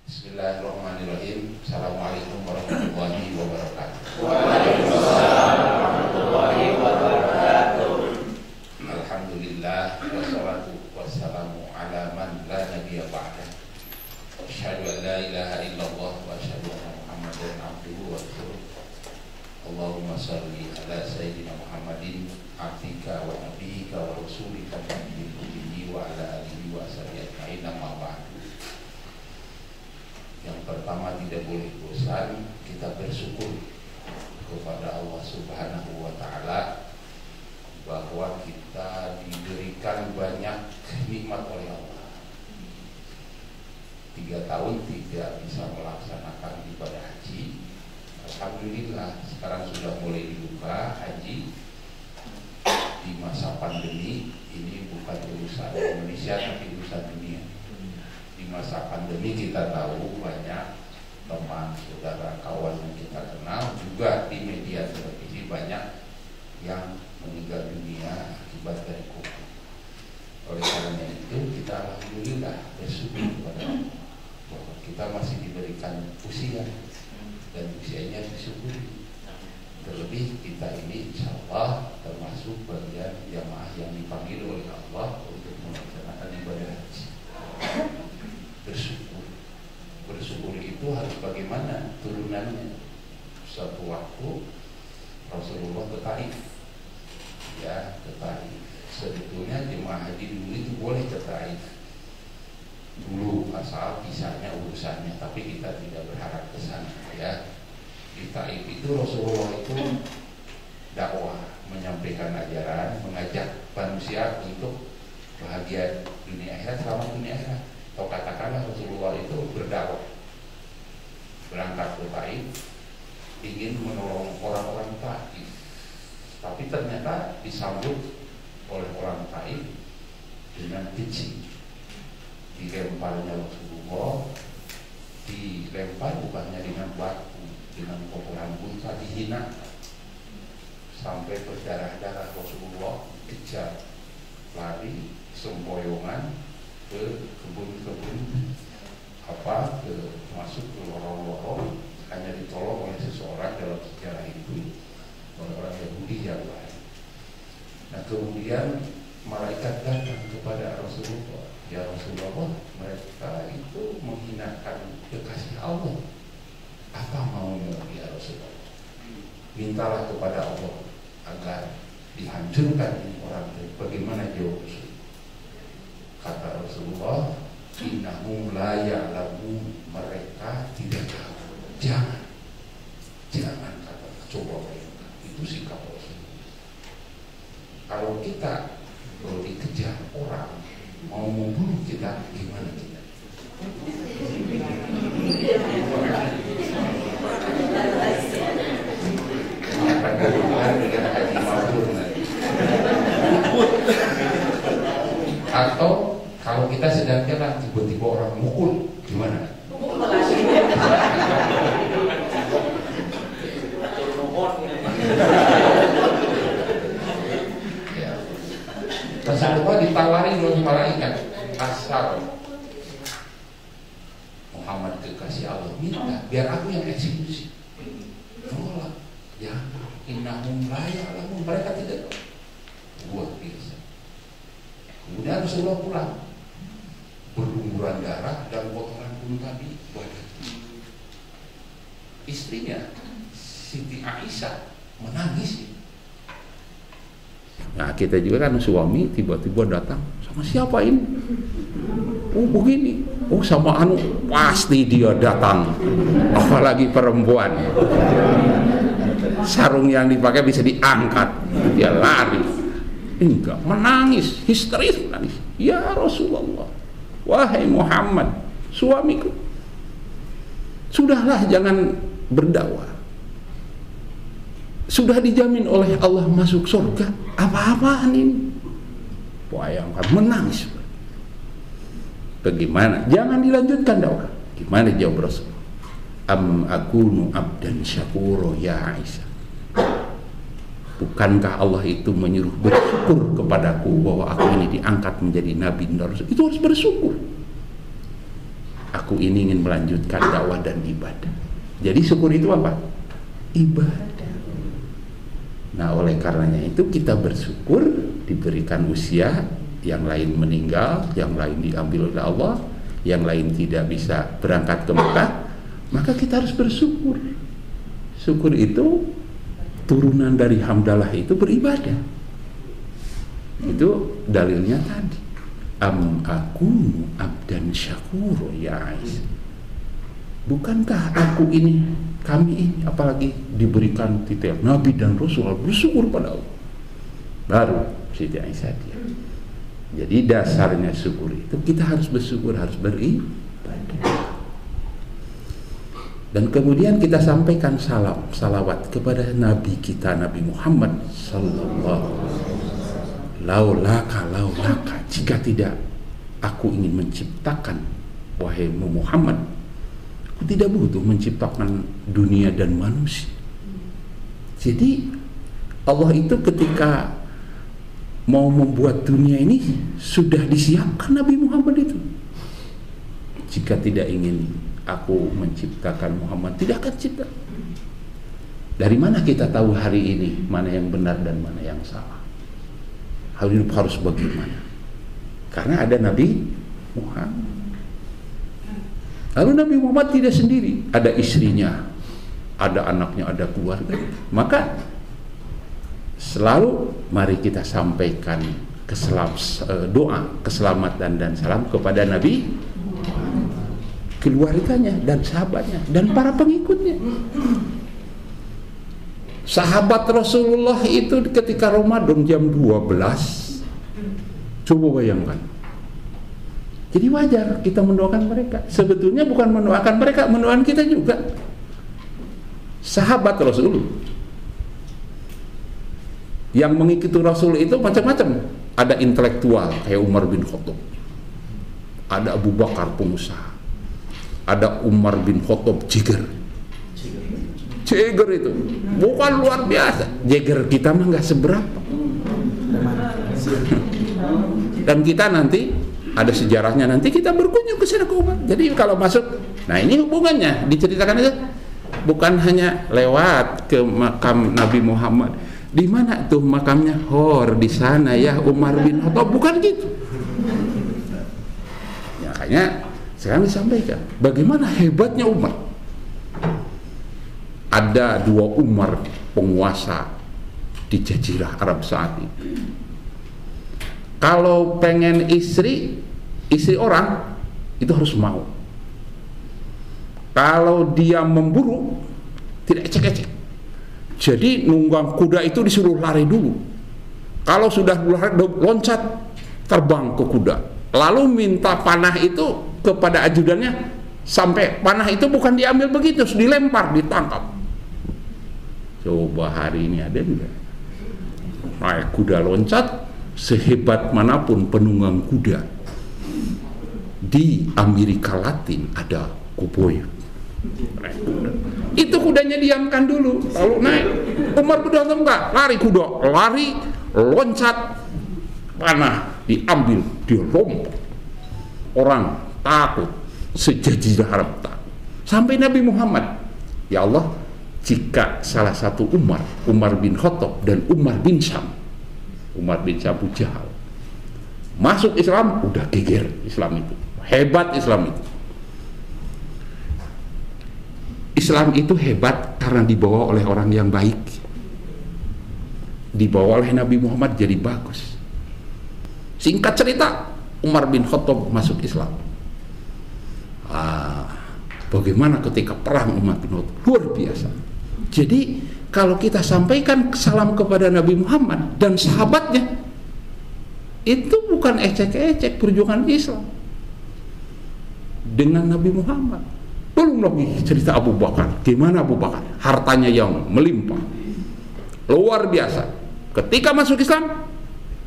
Bismillahirrahmanirrahim. Assalamualaikum warahmatullahi wabarakatuh. Waalaikumsalam warahmatullahi wabarakatuh. Alhamdulillah wassalatu wassalamu ala man la nabiyya ba'dah. Asyhadu an la ilaha illallah wa asyhadu anna Muhammadan abduhu wa rasuluh. Allahumma shalli ala sayyidina Muhammadin abdika wa nabiyyika wa rasulika nabiyil ummi wa ala alihi wa sahbihi ajma'in, amma ba'du. Yang pertama, tidak boleh bosan kita bersyukur kepada Allah Subhanahu wa Ta'ala bahwa kita diberikan banyak nikmat oleh Allah. 3 tahun tidak bisa melaksanakan ibadah haji. Alhamdulillah sekarang sudah mulai dibuka haji di masa pandemi. Ini bukan urusan Indonesia tapi urusan dunia. Di masa pandemi kita tahu banyak teman, saudara, kawan yang kita kenal, juga di media televisi banyak yang meninggal dunia akibat dari COVID. Oleh karena itu kita alhamdulillah bersyukur kepada Allah bahwa kita masih diberikan usia dan usianya disyukuri. Terlebih kita ini insya Allah termasuk bagian jamaah yang dipanggil oleh Allah untuk melaksanakan ibadah haji. Bersyukur itu harus bagaimana turunannya. Suatu waktu Rasulullah ke Taif, ya, ke Taif. Sebetulnya jemaah haji dulu itu boleh ke Taif dulu asal visanya urusannya, tapi kita tidak berharap ke sana, ya. Di Taif itu Rasulullah itu dakwah, menyampaikan ajaran, mengajak manusia untuk bahagia dunia akhirat, selamat dunia akhirat. Atau katakanlah Rasulullah itu berdakwah, berangkat ke Taif, ingin menolong orang-orang Taif, tapi ternyata disambut oleh orang Taif dengan keji. Dilemparnya Rasulullah, dilempar bukannya dengan batu, dengan kotoran unta, dihina sampai berdarah-darah. Rasulullah kejar, lari sempoyongan ke kebun-kebun, masuk ke lorong-lorong, hanya ditolong oleh seseorang dalam sejarah itu, oleh orang Yahudi yang lain. Nah kemudian malaikat datang kepada Rasulullah, ya Rasulullah, mereka itu menghinakan kekasih Allah, apa maunya ya Rasulullah? Mintalah kepada Allah agar dihancurkan ini orang. Bagaimana jawab Rasulullah? Kata Rasulullah, innahum la ya'lamun, mereka tidak tahu. Jangan kata, coba mereka. Itu sikap Rasulullah. Kalau kita dikejar orang mau membunuh kita, gimana kita? Akan berhubungan dengan haji mabrur nanti. Atau kalau kita sedang jalan tiba-tiba orang mukul, gimana? Ya. Rasulullah ditawari oleh malaikat, asal Muhammad kekasih Allah, minta biar aku yang eksekusi. Tolak, ya, innahum la ya'lamun, mereka tidak tahu. Luar biasa. Kemudian Rasulullah pulang, berlumuran darah dan kotoran pun tadi badan. Istrinya Siti Aisyah menangis. Nah kita juga kan suami tiba-tiba datang, sama siapa ini? Oh begini, oh sama anu, pasti dia datang. Apalagi perempuan, sarung yang dipakai bisa diangkat, dia lari. Enggak, menangis, histeris menangis. Ya Rasulullah, wahai Muhammad, suamiku, sudahlah jangan berdakwah. Sudah dijamin oleh Allah masuk surga. Apa-apaan ini? Bayangkan, menangis. Bagaimana? Jangan dilanjutkan dakwah. Gimana jawab Rasul? Am akunu abdan syakuro ya Aisyah. Bukankah Allah itu menyuruh bersyukur kepadaku bahwa aku ini diangkat menjadi nabi dan rasul? Itu harus bersyukur. aku ini ingin melanjutkan dakwah dan ibadah. Jadi syukur itu apa? Ibadah. Nah, oleh karenanya itu kita bersyukur diberikan usia, yang lain meninggal, yang lain diambil oleh Allah, yang lain tidak bisa berangkat ke Mekah, maka kita harus bersyukur. Syukur itu turunan dari hamdalah itu beribadah. Itu dalilnya tadi. Am akunu abdan syakur ya Aisyah. Bukankah aku ini, kami ini, apalagi diberikan titel Nabi dan Rasul, bersyukur pada Allah. Baru Siti Aisyah dia. Jadi dasarnya syukur itu kita harus bersyukur, harus beribadah. Dan kemudian kita sampaikan salam, salawat kepada Nabi kita, Nabi Muhammad sallallahu alaihi wasallam. Laulaka, jika tidak aku ingin menciptakan wahai Muhammad, aku tidak butuh menciptakan dunia dan manusia. Jadi Allah itu ketika mau membuat dunia ini sudah disiapkan Nabi Muhammad itu. Jika tidak ingin aku menciptakan Muhammad, tidak akan cipta. Dari mana kita tahu hari ini mana yang benar dan mana yang salah? Hidup harus bagaimana? Karena ada Nabi Muhammad. Lalu Nabi Muhammad tidak sendiri, ada istrinya, ada anaknya, ada keluarga. Maka selalu mari kita sampaikan doa keselamatan dan salam kepada Nabi, keluarganya dan sahabatnya dan para pengikutnya. Sahabat Rasulullah itu ketika Ramadan jam 12, coba bayangkan. Jadi wajar kita mendoakan mereka. Sebetulnya bukan mendoakan mereka, mendoakan kita juga. Sahabat Rasul yang mengikuti Rasul itu macam-macam. Ada intelektual kayak Umar bin Khattab, ada Abu Bakar pengusaha, ada Umar bin Khattab Jagger itu bukan luar biasa. Jagger kita mah nggak seberapa. Dan kita nanti ada sejarahnya, nanti kita berkunjung ke sana ke Umar. Jadi kalau masuk, nah ini hubungannya diceritakan itu bukan hanya lewat ke makam Nabi Muhammad. Di mana tuh makamnya? Di sana ya Umar bin Khattab, bukan gitu. Ya, makanya sekarang disampaikan bagaimana hebatnya Umar. Ada 2 Umar penguasa di Jazirah Arab saat itu. Kalau pengen istri orang itu harus mau. Kalau dia memburu tidak ecek-ecek. Jadi nunggang kuda itu disuruh lari dulu. Kalau sudah lari, loncat terbang ke kuda. Lalu minta panah itu kepada ajudannya, sampai panah itu bukan diambil begitu, dilempar, ditangkap. Coba hari ini ada enggak? Naik kuda loncat, sehebat manapun penunggang kuda. Di Amerika Latin ada koboi. Itu kudanya diamkan dulu, lalu naik. Umar kuda enggak, lari kuda, lari, loncat, panah diambil, dilompat. Orang takut, sejazirah Arab takut. Sampai Nabi Muhammad, ya Allah, jika salah satu Umar bin Khattab dan Umar bin Syam Abu Jahal masuk Islam, udah geger Islam itu, hebat Islam itu. Islam itu hebat karena dibawa oleh orang yang baik, dibawa oleh Nabi Muhammad jadi bagus. Singkat cerita, Umar bin Khattab masuk Islam. Bagaimana ketika perang Umar bin Khattab, luar biasa. Jadi kalau kita sampaikan salam kepada Nabi Muhammad dan sahabatnya, itu bukan ecek-ecek perjuangan Islam dengan Nabi Muhammad. Belum lagi cerita Abu Bakar. Gimana Abu Bakar? Hartanya yang melimpah, luar biasa. Ketika masuk Islam,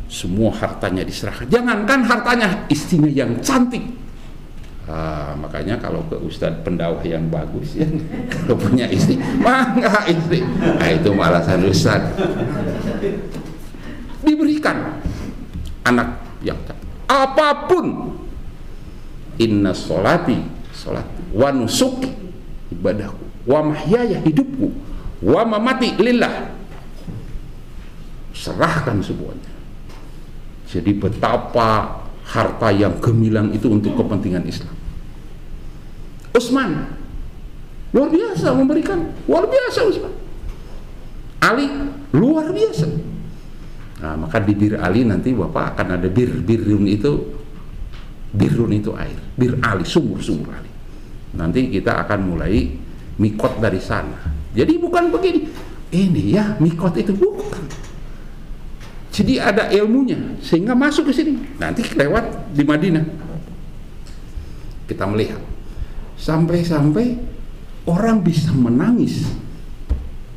semua hartanya diserahkan. Jangankan hartanya, istrinya yang cantik. Makanya kalau ke ustadz pendakwah yang bagus ya, kalau punya istri, mangga istri. Nah itu alasan ustadz. Diberikan anak yang cantik. Apapun. Inna sholati salat, wa nusuki, ibadahku, wa mahyaya, hidupku, wa mamati lillah. Serahkan semuanya. Jadi betapa harta yang gemilang itu untuk kepentingan Islam. Utsman luar biasa memberikan, luar biasa Utsman. Ali luar biasa. Nah, maka di Bir Ali nanti Bapak akan ada birrun itu air, Bir Ali, sumur Ali. Nanti kita akan mulai mikot dari sana. Jadi bukan begini, ini ya mikot itu bukan. Jadi ada ilmunya sehingga masuk ke sini. Nanti lewat di Madinah. Kita melihat sampai-sampai orang bisa menangis,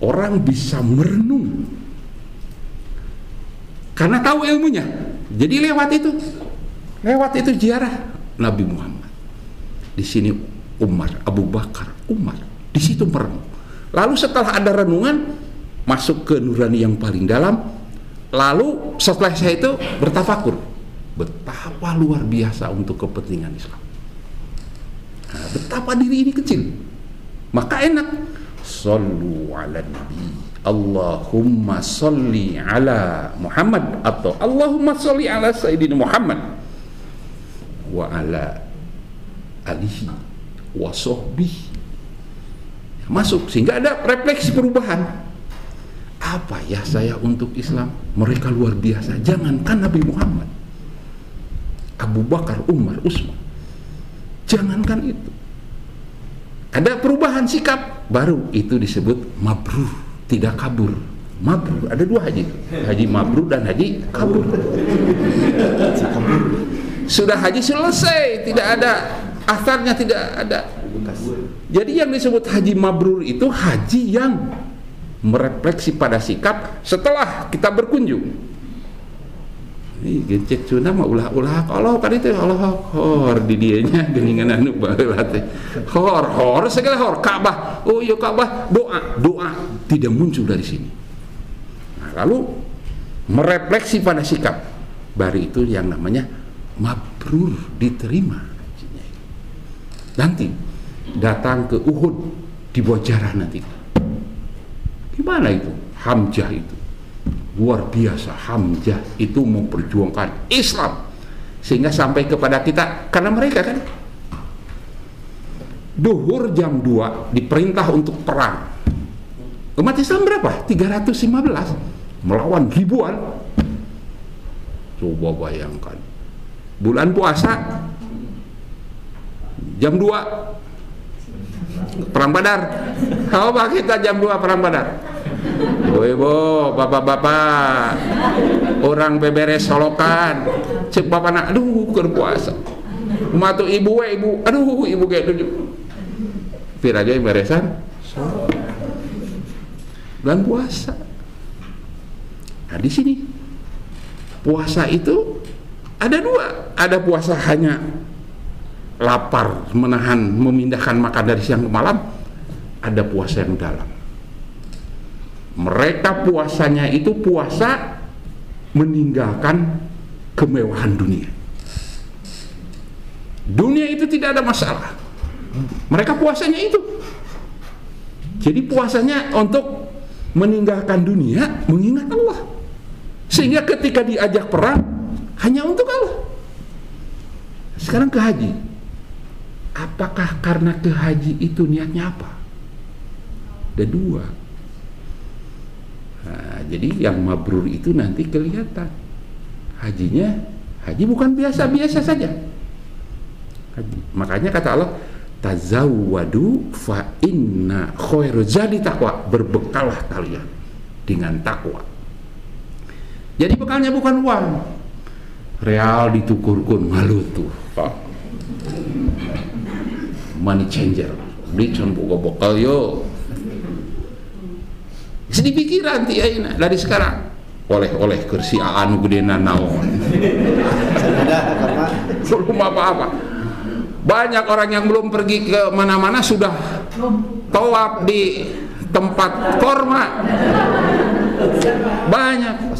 orang bisa merenung karena tahu ilmunya. Jadi lewat itu ziarah Nabi Muhammad. Di sini Umar, Abu Bakar, Umar. Di situ merenung. Lalu setelah ada renungan, masuk ke nurani yang paling dalam. Lalu setelah saya itu bertafakur, betapa luar biasa untuk kepentingan Islam. Nah, betapa diri ini kecil, maka enak. Sallu ala Nabi, Allahumma salli ala Muhammad, atau Allahumma salli ala Sayyidina Muhammad wa ala alihi wa sahbihi. Masuk sehingga ada refleksi perubahan. Apa ya saya untuk Islam? Mereka luar biasa. Jangankan Nabi Muhammad, Abu Bakar, Umar, Utsman, jangankan itu. Ada perubahan sikap, baru itu disebut mabrur, tidak kabur. Mabrur, ada dua haji, haji mabrur dan haji kabur. Sudah haji selesai, tidak ada asarnya, tidak ada. Jadi yang disebut haji mabrur itu haji yang merefleksi pada sikap setelah kita berkunjung. Ini gecek cuna mah ulah-ulah kalau kan itu Allah hor di dianya geningan anu baheula teh. Hor segala hor Ka'bah. Oh iya Ka'bah, doa tidak muncul dari sini. Nah, lalu merefleksi pada sikap. Baru itu yang namanya mabrur, diterima. Nanti datang ke Uhud di Bojarah nanti. Gimana itu? Hamzah itu luar biasa. Hamzah itu memperjuangkan Islam sehingga sampai kepada kita, karena mereka kan duhur jam 2 diperintah untuk perang. Umat Islam berapa? 315 melawan ribuan. Coba bayangkan, bulan puasa jam 2 perang Badar. Coba kita jam 2 perang Badar. Ibu-ibu, bapak-bapak, orang beberes solokan, cek bapak nak, aduh berpuasa. Matu ibu, aduh ibu kayak tujuh. Piraja beresan, bulan puasa. Nah di sini puasa itu ada dua, ada puasa hanya lapar, menahan, memindahkan makan dari siang ke malam. Ada puasa yang dalam. Mereka puasanya itu puasa meninggalkan kemewahan dunia. Dunia itu tidak ada masalah. Mereka puasanya itu. Jadi puasanya untuk meninggalkan dunia, mengingat Allah. Sehingga ketika diajak perang hanya untuk Allah. Sekarang ke haji. Apakah karena ke haji itu niatnya apa? Ada dua. Nah, jadi yang mabrur itu nanti kelihatan. Hajinya, haji bukan biasa-biasa saja. Haji. Makanya kata Allah, tazawwadu fa inna khairu zadi taqwa. Berbekallah kalian dengan takwa. Jadi bekalnya bukan uang. Real ditukurkan malu tuh. Money changer. Beli con buka bekal yo. Sedih pikiran ti ayeuna dari sekarang. Oleh kursi anu gedena naon. Belum apa-apa. Banyak orang yang belum pergi ke mana-mana sudah tawaf di tempat korma. Banyak.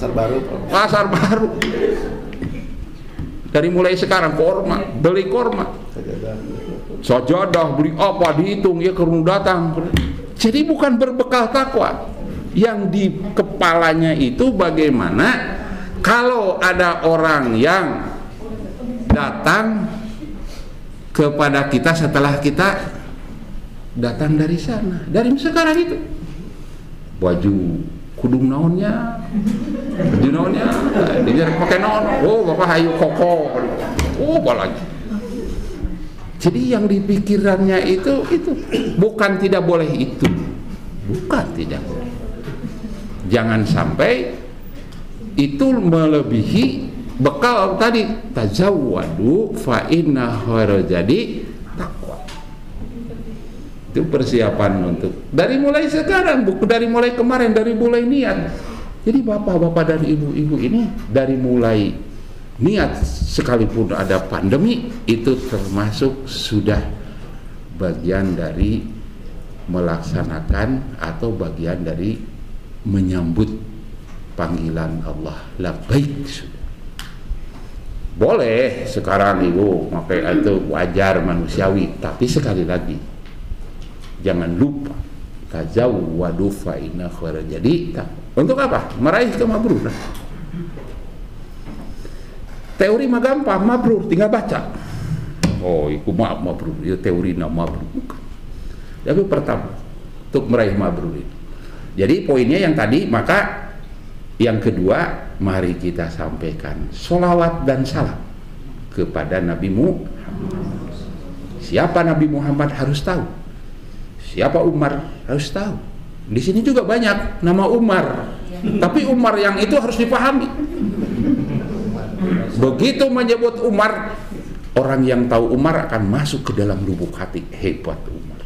Pasar baru. Dari mulai sekarang korma, beli korma. sajadah, beli apa, dihitung, ya kerunu datang. Jadi bukan berbekal takwa. Yang di kepalanya itu bagaimana kalau ada orang yang datang kepada kita setelah kita datang dari sana, dari sekarang itu baju kudung naonnya, baju naonnya, dia pakai naon, oh bapak hayu koko, oh apalagi. Jadi yang di pikirannya itu bukan tidak boleh itu, bukan tidak boleh. Jangan sampai itu melebihi bekal tadi, tazawwadu fa inna khairal jadi takwa. Itu persiapan untuk dari mulai sekarang, bukan dari mulai kemarin, dari mulai niat. Jadi bapak-bapak dan ibu-ibu ini dari mulai niat, sekalipun ada pandemi, itu termasuk sudah bagian dari melaksanakan atau bagian dari menyambut panggilan Allah. Labbaik. Boleh sekarang ibu pakai itu wajar manusiawi, tapi sekali lagi jangan lupa tazawwadu fa inna khairal jadi. Untuk apa? Meraih kemabruran. Teori mah gampang, mabrur tinggal baca. Oh, iku mabrur, ya teori nama mabrur. Tapi pertama untuk meraih mabrur itu. Jadi poinnya yang tadi, maka yang kedua mari kita sampaikan sholawat dan salam kepada Nabi Muhammad. Siapa Nabi Muhammad harus tahu. Siapa Umar harus tahu. Di sini juga banyak nama Umar, tapi Umar yang itu harus dipahami. Begitu menyebut Umar, orang yang tahu Umar akan masuk ke dalam lubuk hati. Hebat Umar.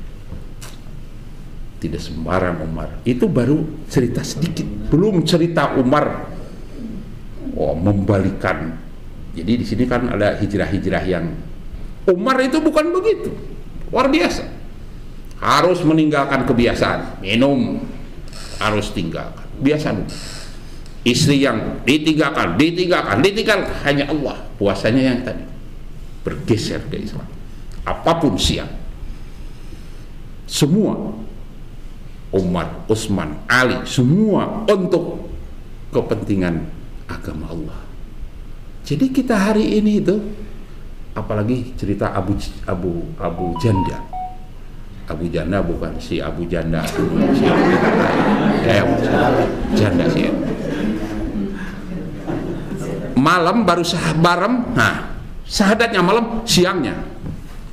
Tidak sembarang Umar. Itu baru cerita sedikit, belum cerita Umar membalikan. Jadi di sini kan ada hijrah-hijrah yang Umar itu bukan begitu. Luar biasa. Harus meninggalkan kebiasaan minum, harus tinggalkan biasa. Istri yang ditinggalkan hanya Allah. Puasanya yang tadi bergeser ke Islam. Apapun siap. Semua Umar, Utsman, Ali, semua untuk kepentingan agama Allah. Jadi kita hari ini itu, apalagi cerita Abu Janda. Abu Janda bukan si Abu Janda, si Janda sih. Malam baru bareng, nah syahadatnya malam, siangnya.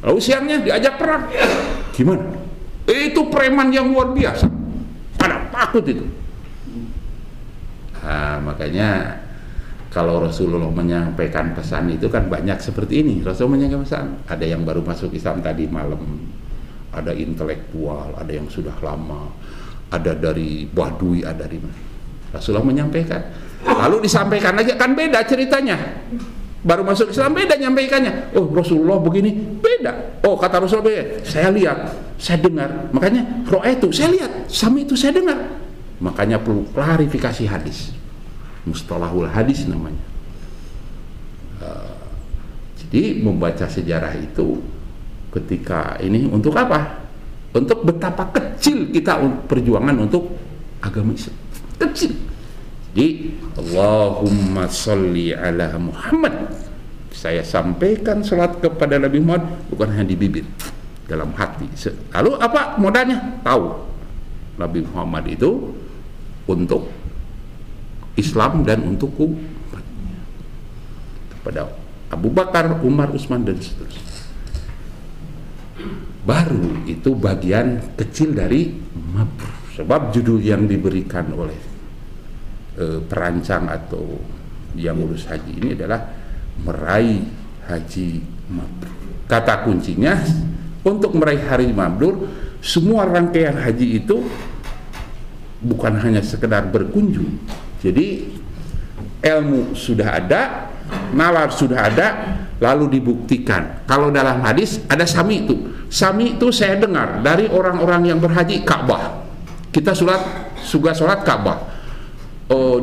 Lalu siangnya diajak perang. Gimana? Itu preman yang luar biasa. Ada takut itu. Nah, makanya kalau Rasulullah menyampaikan pesan itu kan banyak seperti ini. Rasul menyampaikan pesan. Ada yang baru masuk Islam tadi malam, ada intelektual, ada yang sudah lama, ada dari Baduy, ada dari mana. Rasulullah menyampaikan. Lalu disampaikan lagi kan beda ceritanya. Baru masuk Islam beda nyampaikannya. Oh Rasulullah begini, beda. Oh kata Rasulullah beda. Saya lihat, saya dengar. Makanya ro'aitu, saya lihat, sama itu saya dengar. Makanya perlu klarifikasi hadis. Mustalahul hadis namanya. Jadi membaca sejarah itu ketika ini untuk apa? Untuk betapa kecil kita perjuangan untuk agama Islam. Kecil. Jadi Allahumma sholli ala Muhammad. Saya sampaikan salat kepada Nabi Muhammad bukan hanya di bibir, dalam hati. Lalu apa modalnya? Tahu Nabi Muhammad itu untuk Islam dan untuk umatnya. Kepada Abu Bakar, Umar, Utsman dan seterusnya. Baru itu bagian kecil dari mabrur. Sebab judul yang diberikan oleh perancang atau yang ngurus haji ini adalah meraih haji mabrur. Kata kuncinya untuk meraih haji mabrur, semua rangkaian haji itu bukan hanya sekedar berkunjung. Jadi ilmu sudah ada, nalar sudah ada, lalu dibuktikan. Kalau dalam hadis ada sami itu. Sami itu saya dengar dari orang-orang yang berhaji Ka'bah. Kita sudah sholat Ka'bah.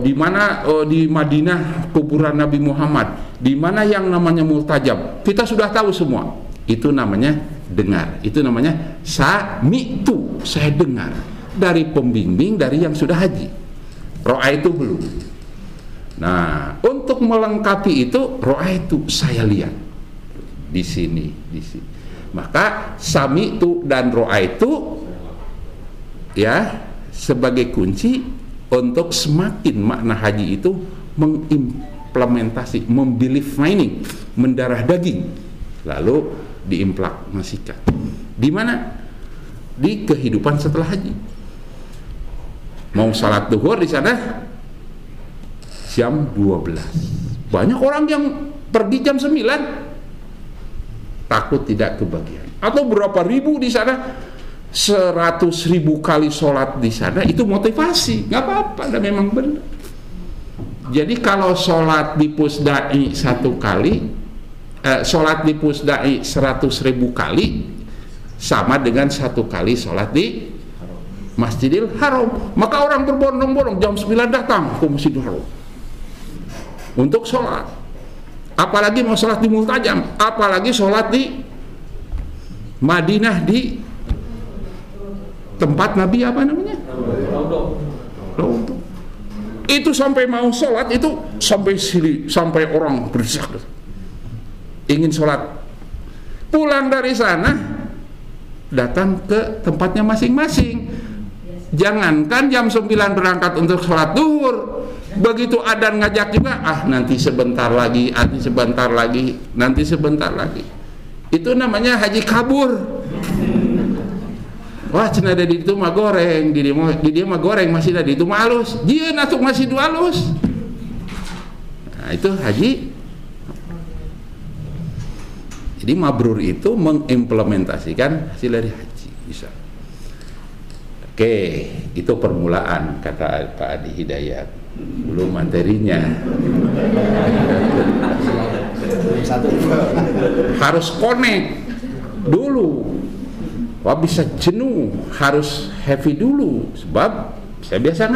Di mana di Madinah kuburan Nabi Muhammad, di mana yang namanya multajam, kita sudah tahu semua. Itu namanya dengar. Itu namanya sami'tu, saya dengar dari pembimbing, dari yang sudah haji. Ra'aitu belum. Nah, untuk melengkapi itu ra'aitu, saya lihat di sini. Maka sami'tu dan ra'aitu ya sebagai kunci untuk semakin makna haji itu mengimplementasi, membelief mining, mendarah daging, lalu diimplementasikan. Di mana? Di kehidupan setelah haji. Mau salat duhur di sana jam 12. Banyak orang yang pergi jam 9 takut tidak kebagian. Atau berapa ribu di sana, 100.000 kali sholat di sana, itu motivasi, nggak apa-apa, dan memang benar. Jadi kalau sholat di Pusdai 1 kali, sholat di Pusdai 100.000 kali sama dengan 1 kali sholat di Masjidil Haram. Maka orang berbondong-bondong jam 9 datang ke Masjidil Haram untuk sholat. Apalagi mau sholat di Multajam, apalagi sholat di Madinah, di tempat Nabi apa namanya? Raudhah. Itu sampai mau sholat itu sampai orang berdesak ingin sholat. Pulang dari sana datang ke tempatnya masing-masing. Jangankan jam 9 berangkat untuk sholat duhur, begitu adzan ngajak juga, nanti sebentar lagi. Itu namanya haji kabur. Wah, cina ada di itu mah goreng, di dia mah goreng, masih ada di itu mah halus. Dia natuk masih dua halus. Nah, itu haji. Jadi mabrur itu mengimplementasikan hasil dari haji, bisa. Oke, itu permulaan kata Pak Adi Hidayat. Belum materinya. Harus connect dulu. Wah, bisa jenuh, harus heavy dulu. Sebab saya biasa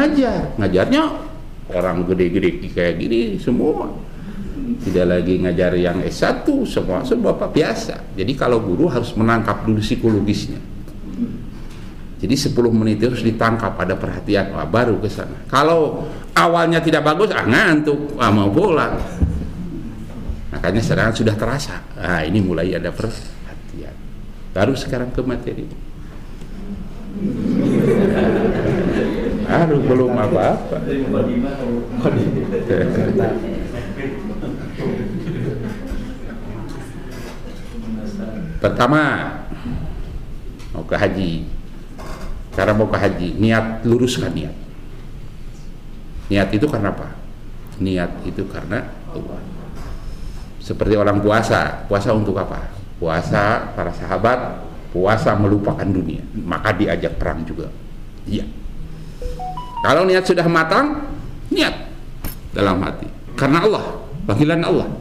ngajarnya orang gede-gede kayak gini semua. Tidak lagi ngajar yang S1, semua bapak biasa. Jadi kalau guru harus menangkap dulu psikologisnya. Jadi 10 menit itu harus ditangkap, ada perhatian, baru ke sana. Kalau awalnya tidak bagus, ngantuk, mau pulang. Makanya sekarang sudah terasa. Ini mulai ada perhatian. Baru sekarang ke materi. Baru belum apa-apa. Pertama, mau ke haji. Cara mau ke haji, niat, luruskan niat. Niat itu karena apa? Niat itu karena Allah. Seperti orang puasa. Puasa untuk apa? Puasa, para sahabat, puasa melupakan dunia. Maka diajak perang juga. Iya. Kalau niat sudah matang, niat dalam hati. Karena Allah, panggilan Allah.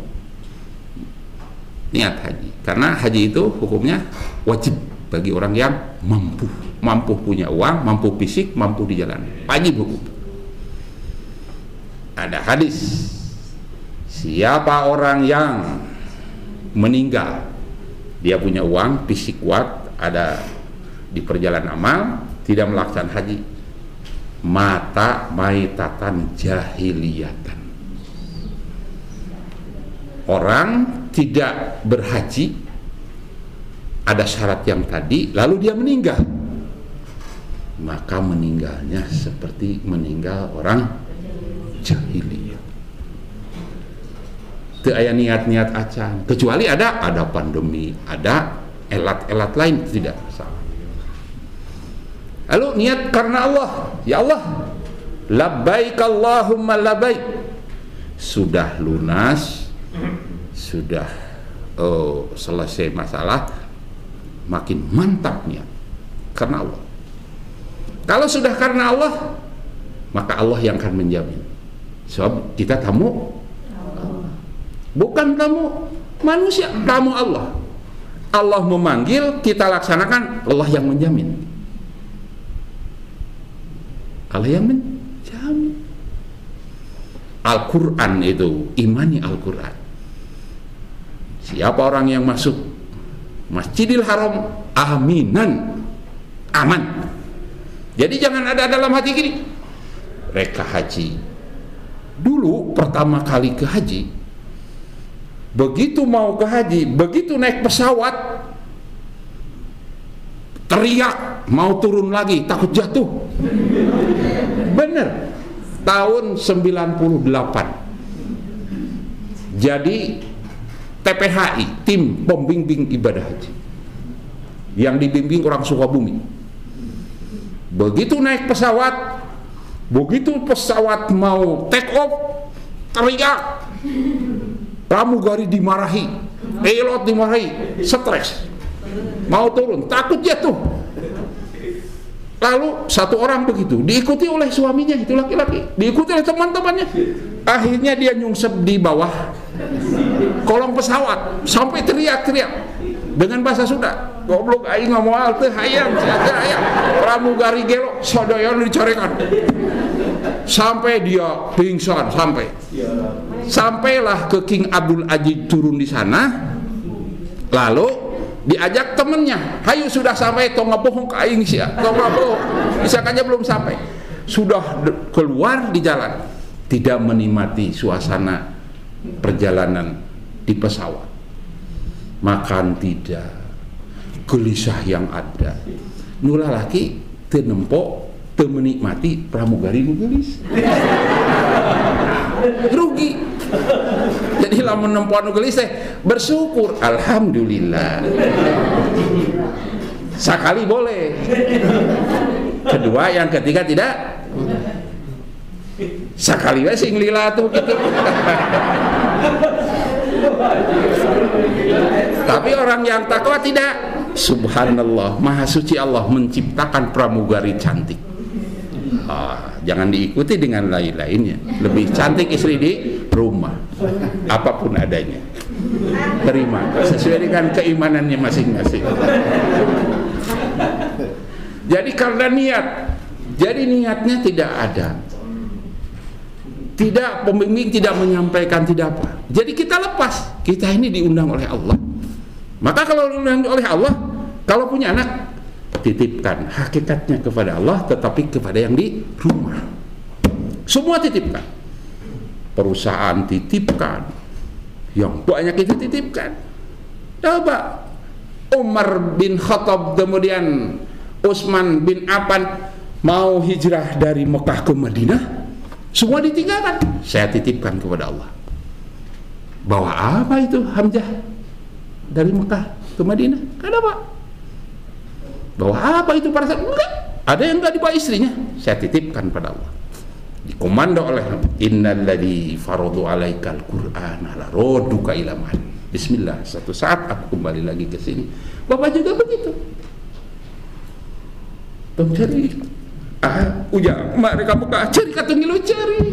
Niat haji. Karena haji itu hukumnya wajib bagi orang yang mampu punya uang, mampu fisik, mampu di jalan. Wajib hukum. Ada hadis, siapa orang yang meninggal, dia punya uang, fisik kuat, ada di perjalanan amal, tidak melaksanakan haji, mata maitatan jahiliyatan. Orang tidak berhaji, ada syarat yang tadi, lalu dia meninggal, maka meninggalnya seperti meninggal orang jahiliyah. Teu aya niat-niat acan, kecuali ada pandemi, ada elat-elat lain, tidak masalah. Lalu niat karena Allah, ya Allah, labbaik Allahumma labbaik, sudah lunas, sudah selesai masalah, makin mantap niat karena Allah. Kalau sudah karena Allah, maka Allah yang akan menjamin. Sebab kita tamu Allah. Bukan tamu manusia, tamu Allah. Allah memanggil, kita laksanakan, Allah yang menjamin. Allah yang menjamin. Al-Quran itu, imani Al-Quran. Siapa orang yang masuk Masjidil Haram aminan, aman. Jadi jangan ada dalam hati gini, reka haji. Dulu pertama kali ke haji, begitu mau ke haji, begitu naik pesawat, teriak mau turun lagi, takut jatuh. Bener, tahun 98. Jadi TPHI, tim pembimbing ibadah haji, yang dibimbing orang Sukabumi. Begitu naik pesawat, begitu pesawat mau take off, teriak, pramugari dimarahi, pilot dimarahi, stres, mau turun, takut jatuh. Lalu satu orang begitu, diikuti oleh suaminya, itu laki-laki, diikuti oleh teman-temannya. Akhirnya dia nyungsep di bawah kolong pesawat sampai teriak-teriak dengan bahasa Sunda, goblok aing ngomong teh hayang, hayang, pramugari gelo sodoyon dicorekan. Sampai dia pingsan, sampailah ke King Abdul Aziz turun di sana. Lalu diajak temennya, hayu sudah sampai, tong bohong ke aing sia, tong bohong, misalkannya belum sampai, sudah keluar di jalan, tidak menikmati suasana perjalanan di pesawat, makan tidak, gelisah yang ada, nulah laki tenempok, menikmati pramugari nu gelis, rugi. Jadi lamun nempuan nu gelis bersyukur, alhamdulillah. Sekali boleh, kedua, yang ketiga tidak. Sekali we sing lila tuh gitu. Tapi orang yang takwa tidak. Subhanallah, maha suci Allah menciptakan pramugari cantik. Jangan diikuti dengan lain-lainnya. Lebih cantik istri di rumah, apapun adanya, terima sesuai dengan keimanannya masing-masing. Jadi karena niat, jadi niatnya tidak ada, tidak, pembimbing tidak menyampaikan, tidak apa. Jadi kita lepas, kita ini diundang oleh Allah. Maka kalau diundang oleh Allah, kalau punya anak, titipkan hakikatnya kepada Allah, tetapi kepada yang di rumah. Semua titipkan. Perusahaan titipkan, yang banyak itu titipkan. Coba Umar bin Khattab, kemudian Utsman bin Affan mau hijrah dari Mekah ke Madinah, semua ditinggalkan. Saya titipkan kepada Allah. Bawa apa itu Hamzah dari Mekah ke Madinah? Kenapa? Bawa apa itu para sahabat? Enggak. Ada yang enggak dibawa istrinya. Saya titipkan pada Allah. Dikomando oleh innalladzi faradu alaikal qur'ana la radduka ila man. Bismillah, satu saat aku kembali lagi ke sini. Bapak juga begitu. Tong cari ujang mereka Mekah cari kata ngilu cari.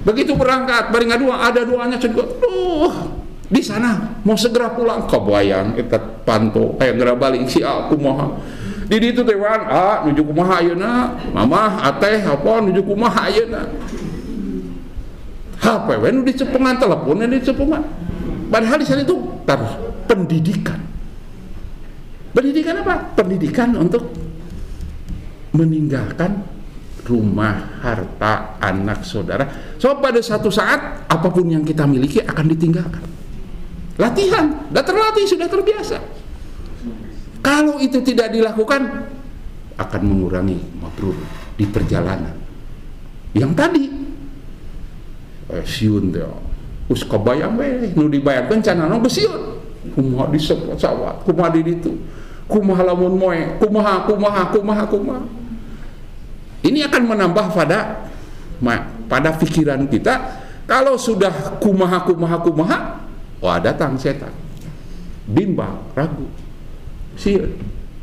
Begitu berangkat bari ngadua, ada doanya cenah. Di sana mau segera pulang ke bayang kita panto kayak gerak balik si kumaha di ditu teh wan nuju kumaha ayeuna mamah ateh apa nuju kumaha ayeuna HP we nu dicepengan telepon di cepengan, padahal di sana itu pendidikan apa? Pendidikan untuk meninggalkan rumah, harta, anak, saudara. So pada satu saat apapun yang kita miliki akan ditinggalkan. Latihan, sudah terlatih, sudah terbiasa. Kalau itu tidak dilakukan, akan mengurangi mabrur di perjalanan. Yang tadi siun teh us kabayang we nu dibayarkeun canana besiun. Kumaha di pesawat, kumaha di ditu, kumaha lamun moe, kumaha. Ini akan menambah pada pikiran kita. Kalau sudah kumaha, wah datang setan, bimbang, ragu, sieun.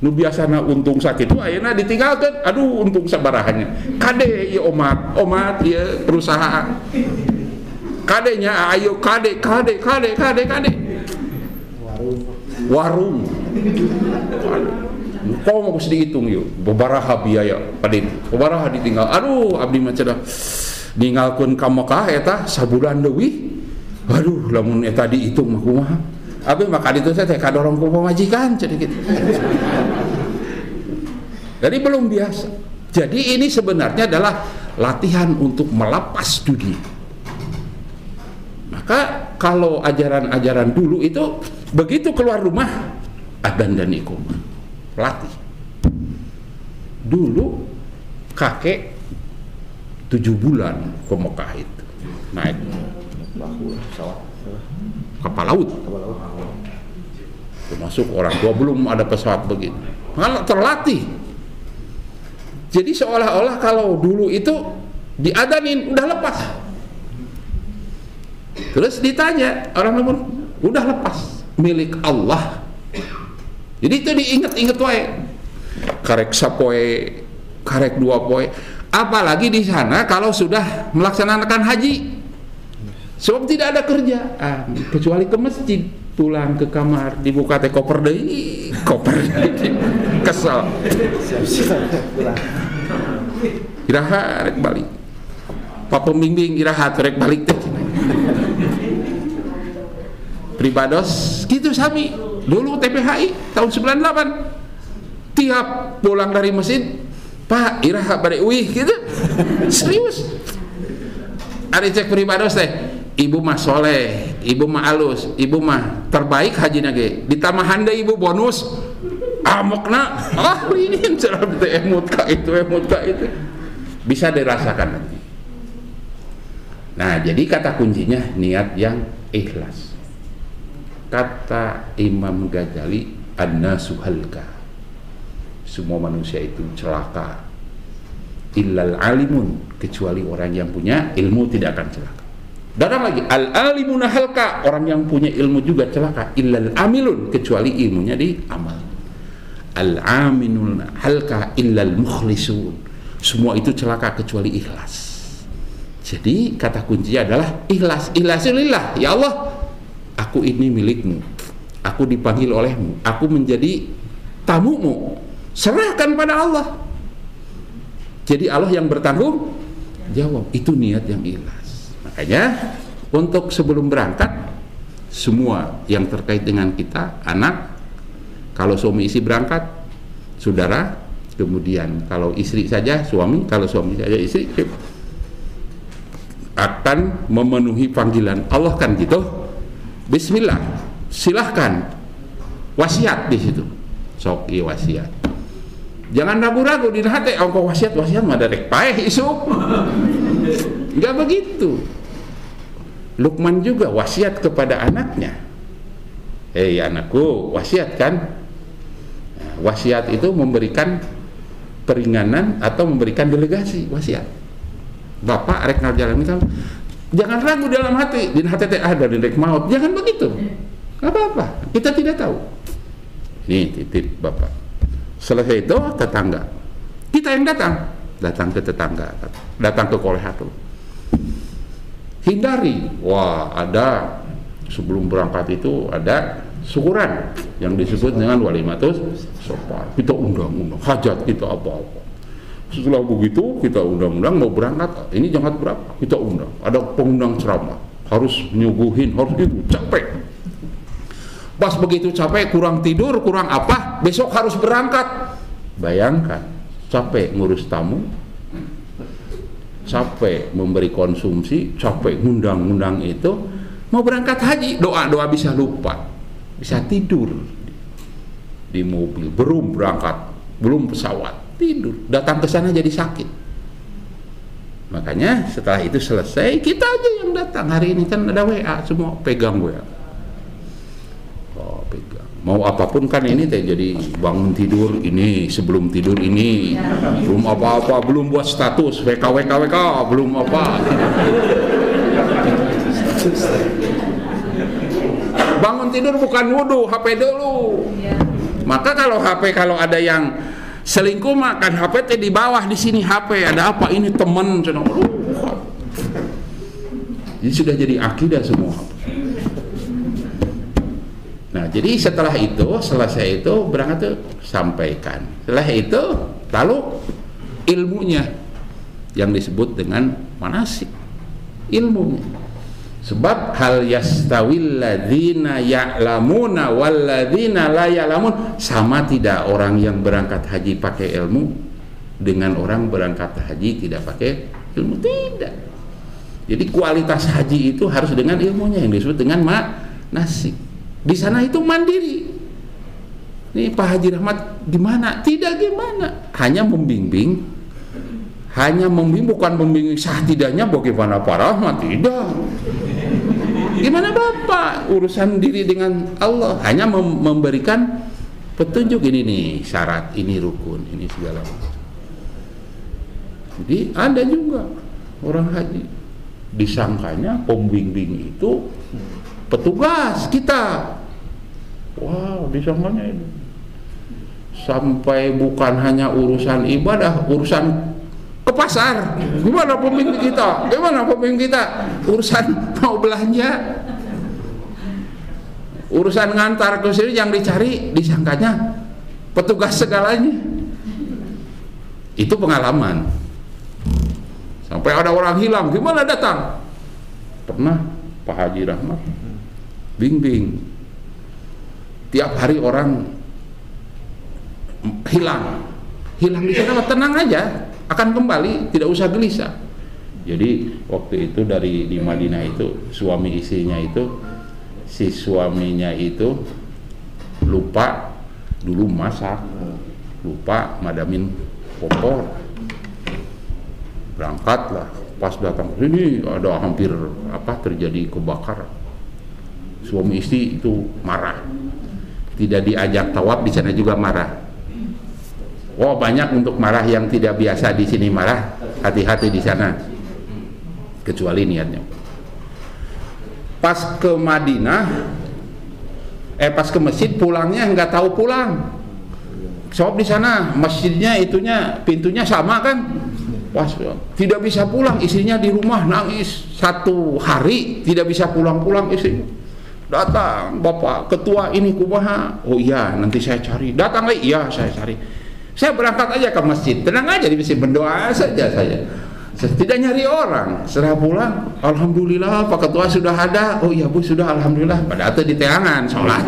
Nu biasana untung sakit, ayeuna ditinggalkeun, aduh untung sabarahannya. Kade ieu omat ieu perusahaan. Kadenya ayo kade. Warung. Kau mau dihitung yuk, babaraha biaya pada itu, babaraha ditinggal. Aduh, abdi mah cenah ninggalkeun ka Mekah eta sabulan leuwih. Aduh, lamun eta dihitung mah kumaha? Abi maka itu saya kadorong ku pemajikan jadi gitu. Jadi belum biasa. Jadi ini sebenarnya adalah latihan untuk melepas dunia. Maka kalau ajaran-ajaran dulu itu begitu keluar rumah adzan dan iqamah, latih. Dulu kakek 7 bulan ke Mekah itu naik kapal laut. Termasuk orang tua belum ada pesawat begitu. Malah terlatih. Jadi seolah-olah kalau dulu itu diadanin udah lepas. Terus ditanya orang nomor udah lepas milik Allah. Jadi itu diinget-inget wae. Karek sapoe, karek 2 poe. Apalagi di sana kalau sudah melaksanakan haji. Sebab tidak ada kerjaan kecuali ke masjid, pulang ke kamar, dibuka teh koper deui, kesel. Iraha rek balik. Pak pembimbing iraha rek balik teh. Pribados gitu sami. Dulu TPHI tahun 98. Tiap pulang dari masjid, Pak iraha bade uih gitu. Serius. Ada cek pribados teh. Ibu mah soleh, ibu mah alus, ibu mah terbaik haji nage. Ditamahan deh ibu bonus. Amokna, ini cara emut ka itu. Bisa dirasakan nanti. Nah, jadi kata kuncinya niat yang ikhlas. Kata Imam Ghazali, an-nasu halka. Semua manusia itu celaka. Illal alimun, kecuali orang yang punya ilmu tidak akan celaka. Datang lagi, al-alimuna halka, orang yang punya ilmu juga celaka. Illal amilun, kecuali ilmunya diamal. Al-aminun halka illal mukhlisun, semua itu celaka kecuali ikhlas. Jadi kata kuncinya adalah ikhlas. Ikhlasilillah, ya Allah, aku ini milikmu, aku dipanggil olehmu, aku menjadi tamumu, serahkan pada Allah. Jadi Allah yang bertanggung jawab, itu niat yang ikhlas. Makanya untuk sebelum berangkat, semua yang terkait dengan kita, anak, kalau suami istri berangkat, saudara, kemudian kalau istri saja suami, kalau suami saja istri, akan memenuhi panggilan Allah kan gitu. Bismillah, silahkan wasiat di situ. Sok ieu wasiat. Jangan ragu-ragu di hati, engkau wasiat mah derek paeh isuk. Enggak begitu. Luqman juga wasiat kepada anaknya. Hei anakku, wasiat kan? Nah, wasiat itu memberikan peringanan atau memberikan delegasi, wasiat. Bapak rek ngajalan itu, jangan ragu dalam hati, di hati ada direk maut, jangan begitu. Enggak apa-apa, kita tidak tahu. Ini titip Bapak. Selesai itu tetangga. Kita yang datang ke tetangga, datang ke kolehatul. Hindari, wah ada sebelum berangkat itu ada syukuran yang disebut dengan walimatus safar. Kita undang-undang hajat kita apa-apa. Setelah begitu kita undang-undang mau berangkat, ini jangkat berapa? Kita undang. Ada pengundang ceramah, harus nyuguhin, harus gitu, capek. Pas begitu capek, kurang tidur, kurang apa, besok harus berangkat. Bayangkan, capek ngurus tamu, capek memberi konsumsi, capek ngundang-ngundang itu, mau berangkat haji, doa-doa bisa lupa, bisa tidur di mobil, belum berangkat, belum pesawat, tidur, datang ke sana jadi sakit. Makanya setelah itu selesai, kita aja yang datang. Hari ini kan ada WA, semua pegang WA. Oh, pegang. Mau apapun kan ini teh, jadi bangun tidur ini, sebelum tidur ini, belum apa-apa, belum buat status WK, belum apa. Bangun tidur bukan wudu, HP dulu. Maka kalau HP, kalau ada yang selingkuh mah kan HP teh di bawah, di sini HP, ada apa ini teman, jadi sudah jadi akidah semua. Nah, jadi setelah itu, selesai itu berangkat tuh sampaikan. Setelah itu, lalu ilmunya yang disebut dengan manasik, ilmunya. Sebab hal yastawil ladzina ya'lamuna wal ladzina la ya'lamun, sama tidak orang yang berangkat haji pakai ilmu dengan orang berangkat haji tidak pakai ilmu? Tidak. Jadi kualitas haji itu harus dengan ilmunya yang disebut dengan manasik. Di sana itu mandiri. Ini Pak Haji Rahmat gimana? Tidak gimana, hanya membimbing, bukan membimbing sah tidaknya bagaimana Pak Rahmat, tidak. Gimana Bapak urusan diri dengan Allah, hanya memberikan petunjuk, ini nih syarat, ini rukun, ini segala macam. Jadi ada juga orang haji disangkanya pembimbing itu petugas kita. Wow, disangkanya ini sampai bukan hanya urusan ibadah, urusan ke pasar. Gimana pembimbing kita? Urusan mau belanja, urusan ngantar ke sini yang dicari disangkanya petugas segalanya. Itu pengalaman. Sampai ada orang hilang, gimana datang? Pernah Pak Haji Rahmat bimbing. Tiap hari orang hilang di sana, tenang aja, akan kembali, tidak usah gelisah. Jadi waktu itu di Madinah itu suami istrinya itu, si suaminya itu lupa dulu masak, lupa madamin kompor, berangkatlah. Pas datang sini ada hampir terjadi kebakaran. Suami istri itu marah, tidak diajak tawaf di sana juga marah. Oh, banyak untuk marah yang tidak biasa di sini marah, hati-hati di sana, kecuali niatnya. Pas ke Madinah, pas ke masjid pulangnya nggak tahu pulang. Sebab di sana masjidnya pintunya sama kan, pas tidak bisa pulang, istrinya di rumah nangis 1 hari tidak bisa pulang istrinya. Datang Bapak ketua ini kumaha, oh iya nanti saya cari. Datang lagi, iya saya cari. Saya berangkat aja ke masjid, tenang aja di masjid, berdoa saja saya tidak nyari orang. Setelah pulang, alhamdulillah Pak Ketua sudah ada. Oh iya Bu, sudah, alhamdulillah. Pada itu di teangan sholat.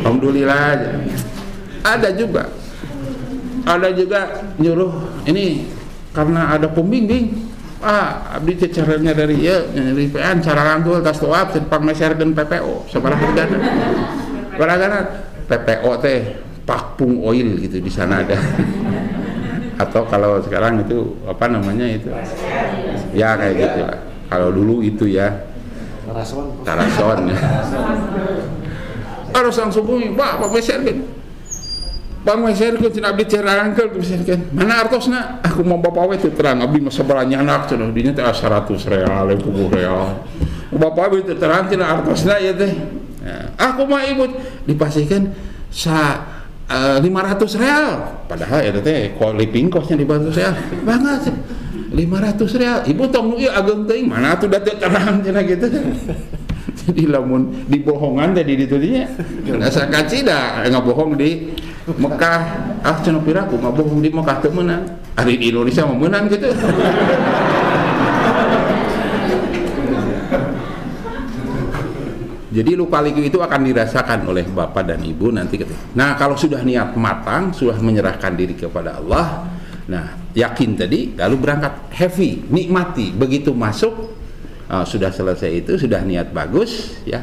Alhamdulillah. Ada juga nyuruh ini karena ada pembimbing. Abdi caranya dari PN cara rangkul tas toab pangmeser dan PPO sabaraha PPO teh Pakpung Oil gitu di sana ada. Atau kalau sekarang itu apa namanya itu ya kayak gitu lah. Kalau dulu itu ya Tarason. Harus langsung Pak pangmeser kan. Bang Meser ku cenah abdi cerangkeul kan. Mana artosna? Aku mau bapak we teu terang abdi mah sabaraha anak cenah dinya teh 100 real, 10 real. Bapak we teu terang cenah artosna ya teh. Aku mah ibu dipasihkan 500 real. Padahal eta teh living cost-nya di 500 real. Banget. 500 real. Ibu tong ieu ageung teuing mana atuh da teu terang cenah gitu. Jadi lamun dibohongan tadi di dinya asa kacida ngabohong di Mekah. Cenah piraku ngabohong di Mekah teu meunang, ari di Indonesia mah meunang gitu. Jadi lupa liku itu akan dirasakan oleh bapak dan ibu nanti ketika. Nah, kalau sudah niat matang, sudah menyerahkan diri kepada Allah, nah yakin tadi, lalu berangkat heavy, nikmati. Begitu masuk sudah selesai itu, sudah niat bagus ya,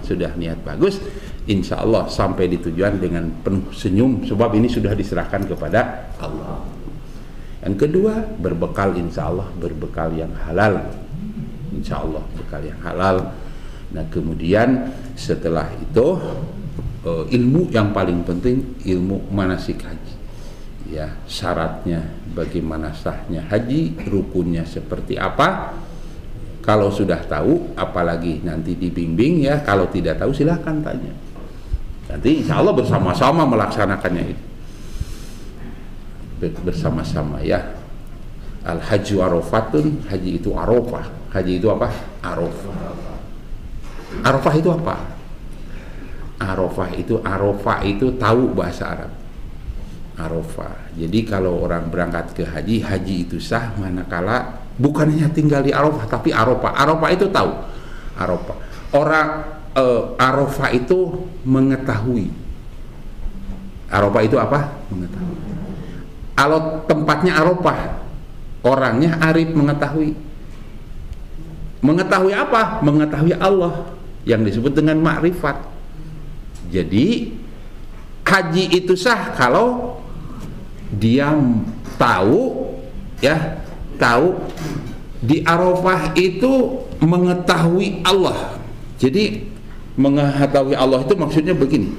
sudah niat bagus, insya Allah sampai di tujuan dengan penuh senyum, sebab ini sudah diserahkan kepada Allah. Yang kedua, berbekal insya Allah, berbekal yang halal, insya Allah bekal yang halal. Nah kemudian setelah itu ilmu yang paling penting, ilmu manasik haji ya, syaratnya bagaimana sahnya haji, rukunnya seperti apa. Kalau sudah tahu, apalagi nanti dibimbing ya. Kalau tidak tahu silahkan tanya. Nanti insya Allah bersama-sama melaksanakannya itu. Bersama-sama ya. Al-Hajju Arafatun, haji itu Arafah. Haji itu apa? Arafah. Arafah itu apa? Arafah itu tahu bahasa Arab. Arafah. Jadi kalau orang berangkat ke haji, haji itu sah manakala bukannya tinggal di Arafah, tapi Arafah. Arafah itu tahu. Arafah. Orang Arafah itu mengetahui. Arafah itu apa? Mengetahui. Kalau tempatnya Arafah, orangnya arif mengetahui. Mengetahui apa? Mengetahui Allah yang disebut dengan makrifat. Jadi haji itu sah kalau dia tahu, ya, tahu di Arafah itu mengetahui Allah. Jadi mengetahui Allah itu maksudnya begini.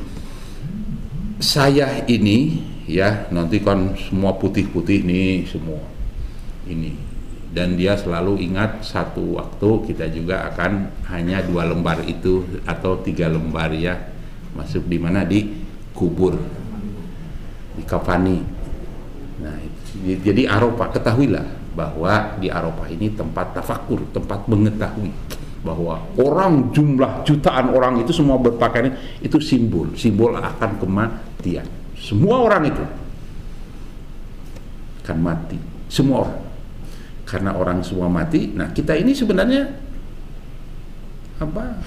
Saya ini, ya, nanti kan semua putih-putih nih semua ini. Dan dia selalu ingat satu waktu kita juga akan hanya 2 lembar itu atau 3 lembar, ya, masuk di mana? Di kubur, di kafani. Nah, jadi Arafah, ketahuilah bahwa di Arafah ini tempat tafakur, tempat mengetahui bahwa orang, jumlah jutaan orang itu semua berpakaian itu simbol akan kematian. Semua orang itu akan mati, semua orang. Karena orang semua mati, nah kita ini sebenarnya apa?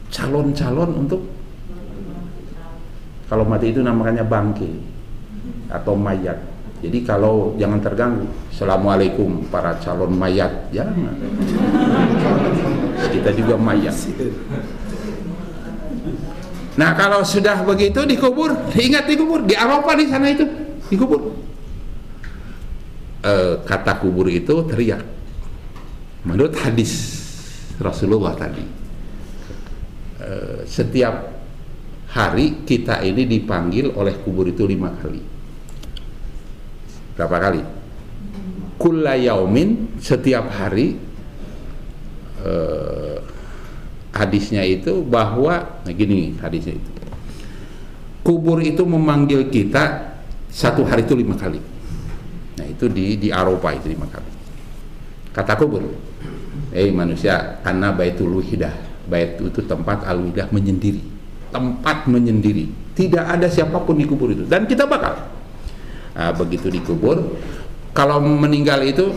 Calon-calon untuk, kalau mati itu namanya bangke atau mayat. Jadi kalau jangan terganggu, assalamualaikum para calon mayat, jangan. Kita juga mayat. Nah kalau sudah begitu dikubur, ingat dikubur di Arafah, di sana itu dikubur. Kata kubur itu teriak menurut hadis Rasulullah tadi. Setiap hari kita ini dipanggil oleh kubur itu 5 kali. Berapa kali? Kulla yaumin, setiap hari. Hadisnya itu bahwa, nah gini hadisnya itu, kubur itu memanggil kita satu hari itu 5 kali. Nah itu di Arafah itu 5 kali. Kata kubur, manusia, karena baitul widah, bait itu tempat al-widah, menyendiri, tempat menyendiri, tidak ada siapapun di kubur itu, dan kita bakal begitu dikubur. Kalau meninggal itu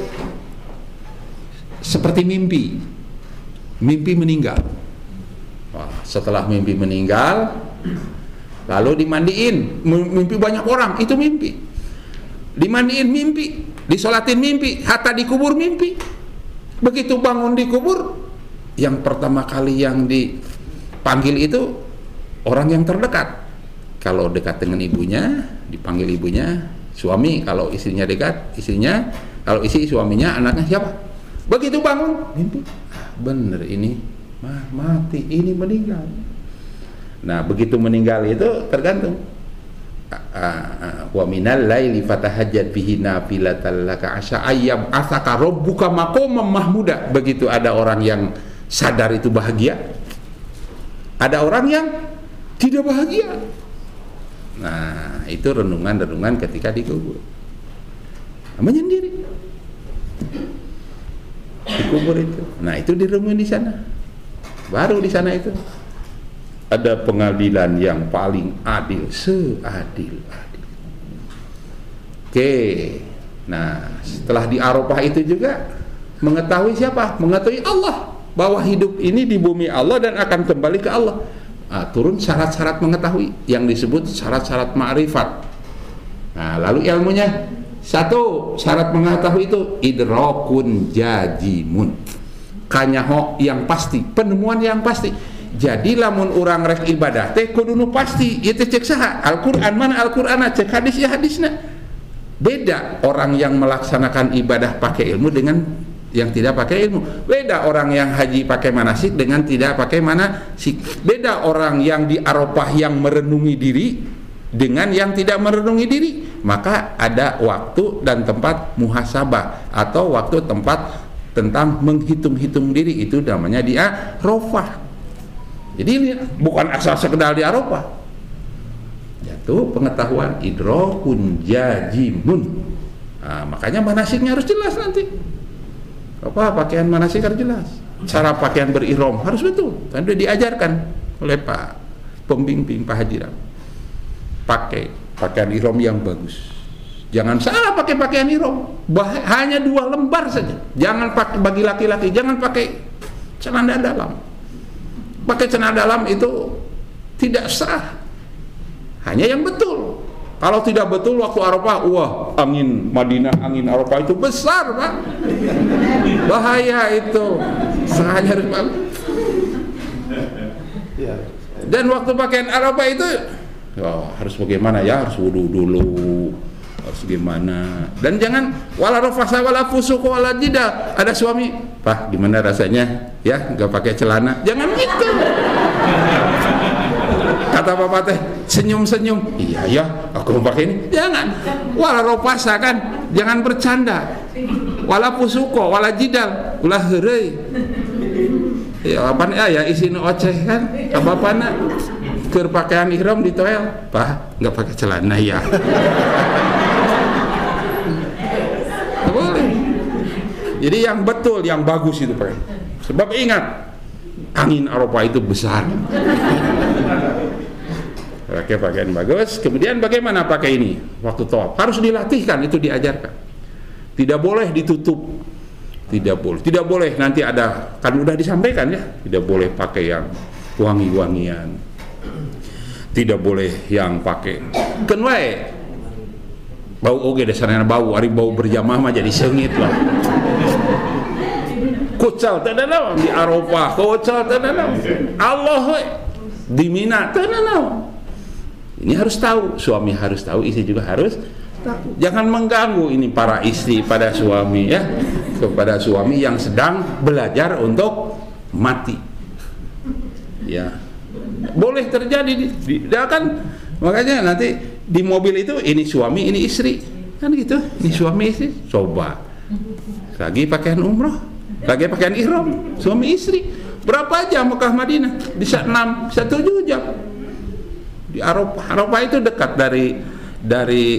seperti mimpi meninggal. Setelah mimpi meninggal, lalu dimandiin, mimpi banyak orang, itu mimpi. Dimandiin mimpi, disolatin mimpi, hatta dikubur mimpi. Begitu bangun dikubur, yang pertama kali yang dipanggil itu orang yang terdekat. Kalau dekat dengan ibunya, dipanggil ibunya. Suami, kalau istrinya dekat, istrinya. Kalau istri, suaminya, anaknya siapa? Begitu bangun, mimpi, bener ini mati, ini meninggal. Nah begitu meninggal itu tergantung. Wa minal laili fatahajjat bihi nafilatan laka asa ayyam asaka rabbuka maqaman mahmuda. Begitu ada orang yang sadar itu bahagia, ada orang yang tidak bahagia. Nah itu renungan-renungan ketika dikubur, menyendiri dikubur itu. Nah itu direnungi di sana, baru di sana itu ada pengadilan yang paling adil, seadil-adil. Oke, nah setelah di Arafah itu juga mengetahui siapa? Mengetahui Allah, bahwa hidup ini di bumi Allah dan akan kembali ke Allah. Turun syarat-syarat mengetahui yang disebut syarat-syarat ma'rifat. Nah lalu ilmunya, satu syarat mengetahui itu idrakun jazimun, kanyaho yang pasti, penemuan yang pasti. Jadi lamun orang rek ibadah teh kudunu pasti ieu teh cek saha? Al-Qur'an, mana Al-Qur'an, cek hadis ya hadisna. Beda orang yang melaksanakan ibadah pakai ilmu dengan yang tidak pakai ilmu. Beda orang yang haji pakai manasik dengan tidak pakai manasik. Beda orang yang di Arafah yang merenungi diri dengan yang tidak merenungi diri. Maka ada waktu dan tempat muhasabah atau waktu tempat tentang menghitung-hitung diri, itu namanya di Arafah. Jadi ini bukan asal sekedar di Arafah. Yaitu pengetahuan idrakun jazimun. Makanya manasiknya harus jelas nanti. Pakaian manasik harus jelas. Cara pakaian berihram harus betul. Kan sudah diajarkan oleh Pak pembimbing, Pak Haji Ram. Pakai pakaian ihram yang bagus. Jangan salah pakai pakaian ihram. Hanya 2 lembar saja. Jangan pakai, bagi laki-laki jangan pakai celana dalam. Pakai celana dalam itu tidak sah. Hanya yang betul. Kalau tidak betul waktu Arafah, wah, angin Madinah, angin Arafah itu besar, Pak. Bahaya itu. Sengaja harus. Dan waktu pakaian Arafah itu harus bagaimana ya? Harus wudu dulu. Harus gimana? Dan jangan wala rafasa wala fusuq wala jidal. Ada suami, "Pak, gimana rasanya? Ya, enggak pakai celana." Jangan gitu. Kata bapak teh senyum-senyum, "Iya ya, aku mau pakai ini." Jangan. Wala rafasa kan, jangan bercanda. Wala fusuq wala jidal, ulah heureuy. Ya apaan ya isi nu oceh kan? Ka bapana keur pakaian ihram di toel, "Pak, enggak pakai celana ya." Boleh. Jadi yang betul, yang bagus itu pakai. Sebab ingat, angin Arafah itu besar. Pakai pakaian bagus. Kemudian bagaimana pakai ini waktu tawaf? Harus dilatihkan, itu diajarkan. Tidak boleh ditutup. Tidak boleh nanti ada, kan udah disampaikan ya, tidak boleh pakai yang wangi-wangian. Tidak boleh yang pakai kenwae. Bau oge dasarnya bau, ari bau berjamaah mah jadi sengit lah. Kucal teu naon di Arafah, kucal teu naon. Allah we di Mina teu naon. Ini harus tahu, suami harus tahu, istri juga harus tahu. Jangan mengganggu ini para istri pada suami ya, kepada suami yang sedang belajar untuk mati. Ya. Boleh terjadi dia kan, makanya nanti di mobil itu ini suami ini istri kan gitu, ini suami istri. Coba lagi pakaian umroh, lagi pakaian ihram, suami istri berapa jam Mekah Madinah? Bisa 6, bisa 7 jam. Di Arafah itu dekat dari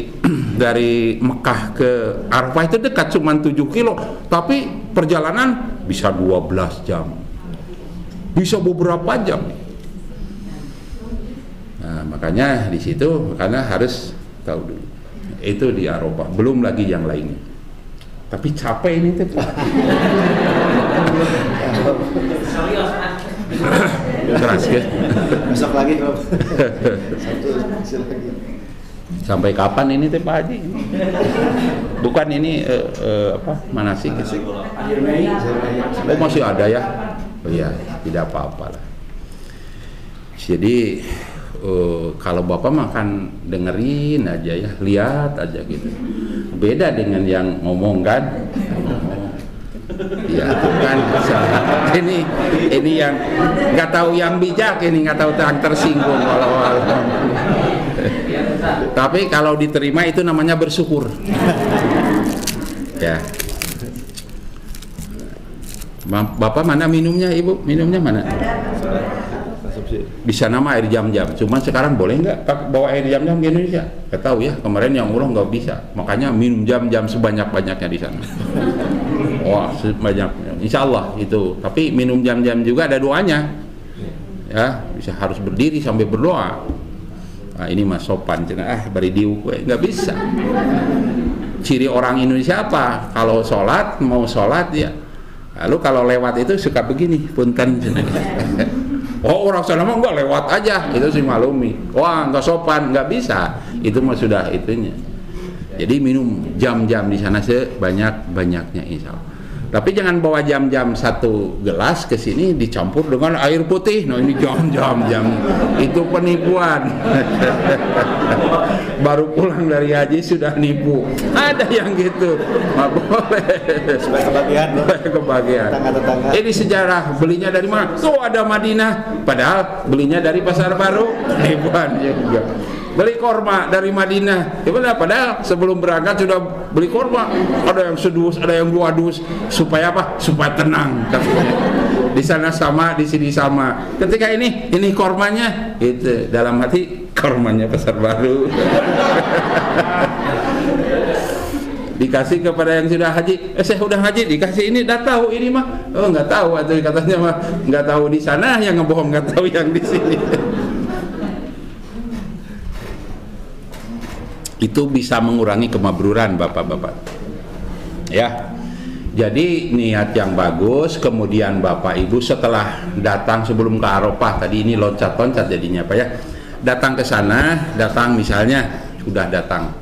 Mekah ke Arafah itu dekat, cuma 7 kilo, tapi perjalanan bisa 12 jam, bisa beberapa jam. Nah, makanya di situ karena harus tahu dulu. Itu di Arafah, belum lagi yang lainnya. Tapi capek ini tuh. Keras ya. Besok lagi kalau Sabtu lagi. Sampai kapan ini teh Pak Haji? Bukan ini apa manasik? Akhir Mei. Oh masih ada ya? Oh iya, tidak apa-apa lah. Jadi kalau Bapak makan dengerin aja ya, lihat aja gitu. Beda dengan yang ngomong kan. Ya kan ini yang nggak tahu yang bijak, ini nggak tahu yang tersinggung walau. Tapi kalau diterima itu namanya bersyukur. Ya. Bapak mana minumnya, Ibu? Minumnya mana? Bisa nama air jam-jam. Cuma sekarang boleh nggak bawa air jam-jam ke Indonesia? Nggak tahu ya. Kemarin yang umroh nggak bisa. Makanya minum jam-jam sebanyak-banyaknya di sana. Wah, sebanyak. Insya Allah itu. Tapi minum jam-jam juga ada doanya. Ya, bisa harus berdiri sampai berdoa. Nah, ini mas sopan. Bari diuk, nggak bisa. Ciri orang Indonesia apa? Kalau sholat, mau sholat ya. Lalu kalau lewat itu suka begini, punten. Oh orang sana mah enggak, lewat aja, itu sih malumi. Wah nggak sopan, nggak bisa. Itu mah sudah itunya. Jadi minum jam-jam di sana sebanyak-banyaknya insya Allah. Tapi jangan bawa jam-jam 1 gelas ke sini dicampur dengan air putih. Nah ini jam-jam itu penipuan. Baru pulang dari haji sudah nipu. Ada yang gitu. Nggak boleh. Supaya kebagian. Tetangga-tetangga. Ini sejarah, belinya dari mana? Tuh ada Madinah. Padahal belinya dari Pasar Baru. Nipuan juga. Beli korma dari Madinah, ya padahal sebelum berangkat sudah beli korma. Ada yang sedus, ada yang 2 dus, supaya apa? Supaya tenang. Di sana sama, di sini sama. Ketika ini kormanya, itu dalam hati kormanya Pasar Baru. Dikasih kepada yang sudah haji, saya udah haji, dikasih ini, dah tahu ini mah, oh nggak tahu, atau katanya mah nggak tahu di sana, yang ngebohong nggak tahu yang di sini. itu bisa mengurangi kemabruran Bapak-bapak. Ya. Jadi niat yang bagus, kemudian Bapak Ibu setelah datang sebelum ke Arafah tadi ini loncat-loncat jadinya Pak ya. Datang ke sana, datang misalnya sudah datang.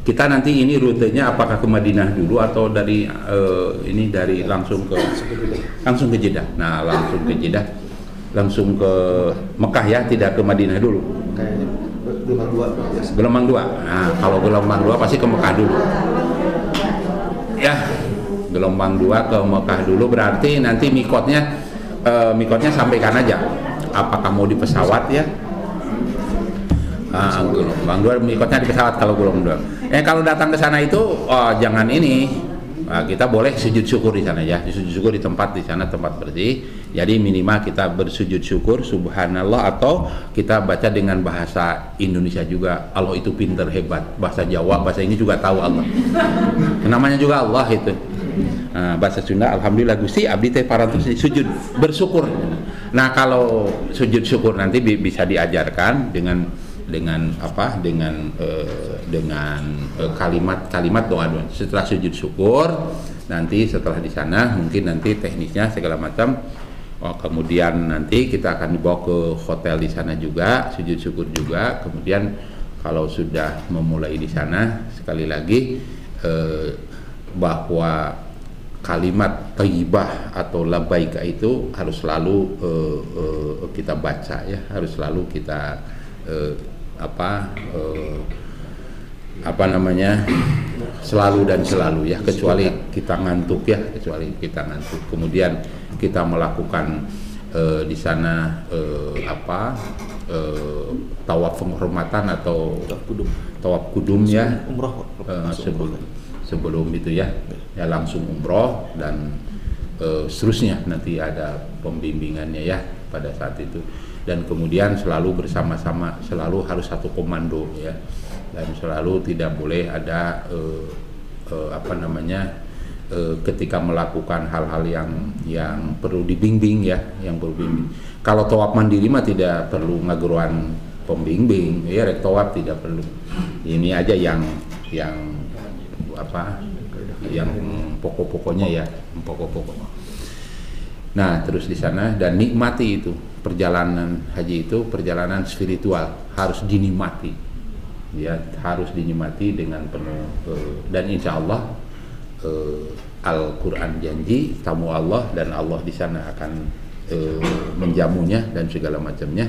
Kita nanti ini rutenya apakah ke Madinah dulu atau dari ini dari langsung ke Jeddah. Nah, langsung ke Jeddah, langsung ke Mekah ya, tidak ke Madinah dulu. Kayaknya gelombang 2. Gelombang 2. Nah, kalau gelombang 2 pasti ke Mekah dulu. Ya. Gelombang 2 ke Mekah dulu, berarti nanti mikotnya sampaikan aja apakah mau di pesawat ya. Gelombang 2 mikotnya di pesawat kalau gelombang 2. Kalau datang ke sana itu jangan ini, kita boleh sujud syukur di sana ya, sujud syukur di tempat tempat bersih. Jadi minimal kita bersujud syukur subhanallah, atau kita baca dengan bahasa Indonesia juga. Allah itu pinter hebat, bahasa Jawa, bahasa ini juga tahu Allah. Namanya juga Allah itu. Bahasa Sunda alhamdulillah Gusti abdi teh parantos sujud bersyukur. Nah, kalau sujud syukur nanti bisa diajarkan dengan kalimat doa. Setelah sujud syukur nanti, setelah di sana mungkin nanti teknisnya segala macam. Kemudian nanti kita akan dibawa ke hotel di sana juga, sujud syukur juga. Kemudian kalau sudah memulai di sana, sekali lagi bahwa kalimat thayyibah atau labbaika itu harus selalu kita baca ya, harus selalu kita selalu dan selalu ya, kecuali kita ngantuk. Kemudian kita melakukan di sana tawaf penghormatan atau tawaf kudum ya, sebelum itu ya langsung umroh dan seterusnya nanti ada pembimbingannya ya pada saat itu. Dan kemudian selalu bersama-sama, selalu harus satu komando ya, dan selalu tidak boleh ada ketika melakukan hal-hal yang perlu dibimbing ya, yang perlu bimbing. Kalau tawaf mandiri mah tidak perlu ngageruan pembimbing ya, rek tawaf tidak perlu. Ini aja yang pokok-pokoknya ya, pokok-pokok. Nah, terus di sana dan nikmati itu perjalanan haji, itu perjalanan spiritual, harus dinikmati ya, harus dinikmati dengan penuh. Dan insya Allah Al-Quran janji tamu Allah, dan Allah di sana akan menjamunya dan segala macamnya.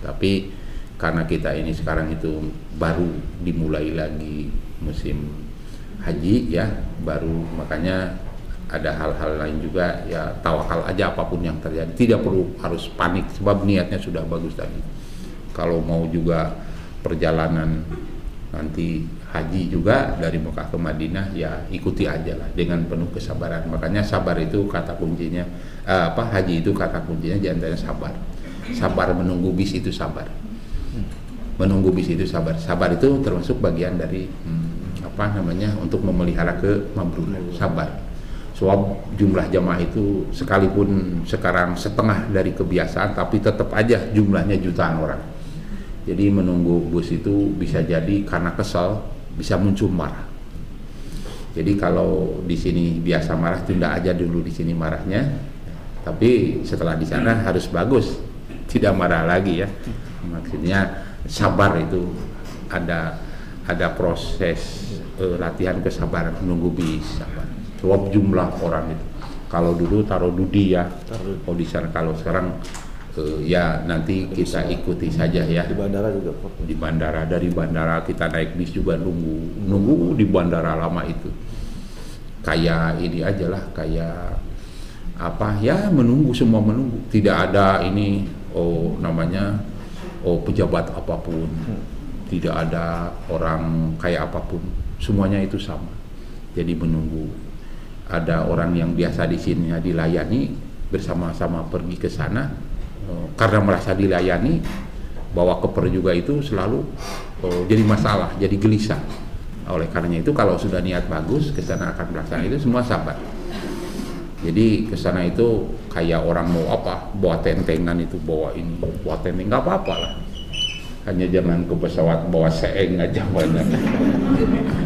Tapi karena kita ini sekarang itu baru dimulai lagi musim haji ya, baru, makanya ada hal-hal lain juga ya, tawakal aja apapun yang terjadi, tidak perlu harus panik sebab niatnya sudah bagus tadi. Kalau mau juga perjalanan nanti haji juga dari Mekah ke Madinah ya, ikuti aja lah dengan penuh kesabaran. Makanya sabar itu kata kuncinya, haji itu kata kuncinya diantaranya sabar. Sabar menunggu bis itu sabar. Menunggu bis itu sabar. Sabar itu termasuk bagian dari untuk memelihara kemabruran, sabar. Sebab jumlah jamaah itu sekalipun sekarang setengah dari kebiasaan, tapi tetap aja jumlahnya jutaan orang. Jadi menunggu bus itu bisa jadi karena kesal, bisa muncul marah. Jadi kalau di sini biasa marah, tunda aja dulu di sini marahnya. Tapi setelah di sana harus bagus, tidak marah lagi ya. Maksudnya sabar itu ada proses latihan kesabaran, menunggu bis sabar. Sebab jumlah orang itu, kalau dulu taruh dudi ya, kalau di sana, kalau sekarang ya nanti kita ikuti saja ya. Di bandara juga. Di bandara, dari bandara kita naik bis juga nunggu di bandara lama itu. Kayak ini aja lah, kayak menunggu, semua menunggu. Tidak ada ini pejabat apapun, tidak ada orang kayak apapun, semuanya itu sama. Jadi menunggu. Ada orang yang biasa di sini dilayani, bersama-sama pergi ke sana karena merasa dilayani, bawa koper juga itu selalu jadi masalah, jadi gelisah. Oleh karenanya itu kalau sudah niat bagus ke sana akan melaksanakan itu, semua sabar. Jadi ke sana itu kayak orang mau bawa tentengan itu, bawa tenteng, nggak apa-apa lah. hanya jangan ke pesawat bawa seeng aja banyak.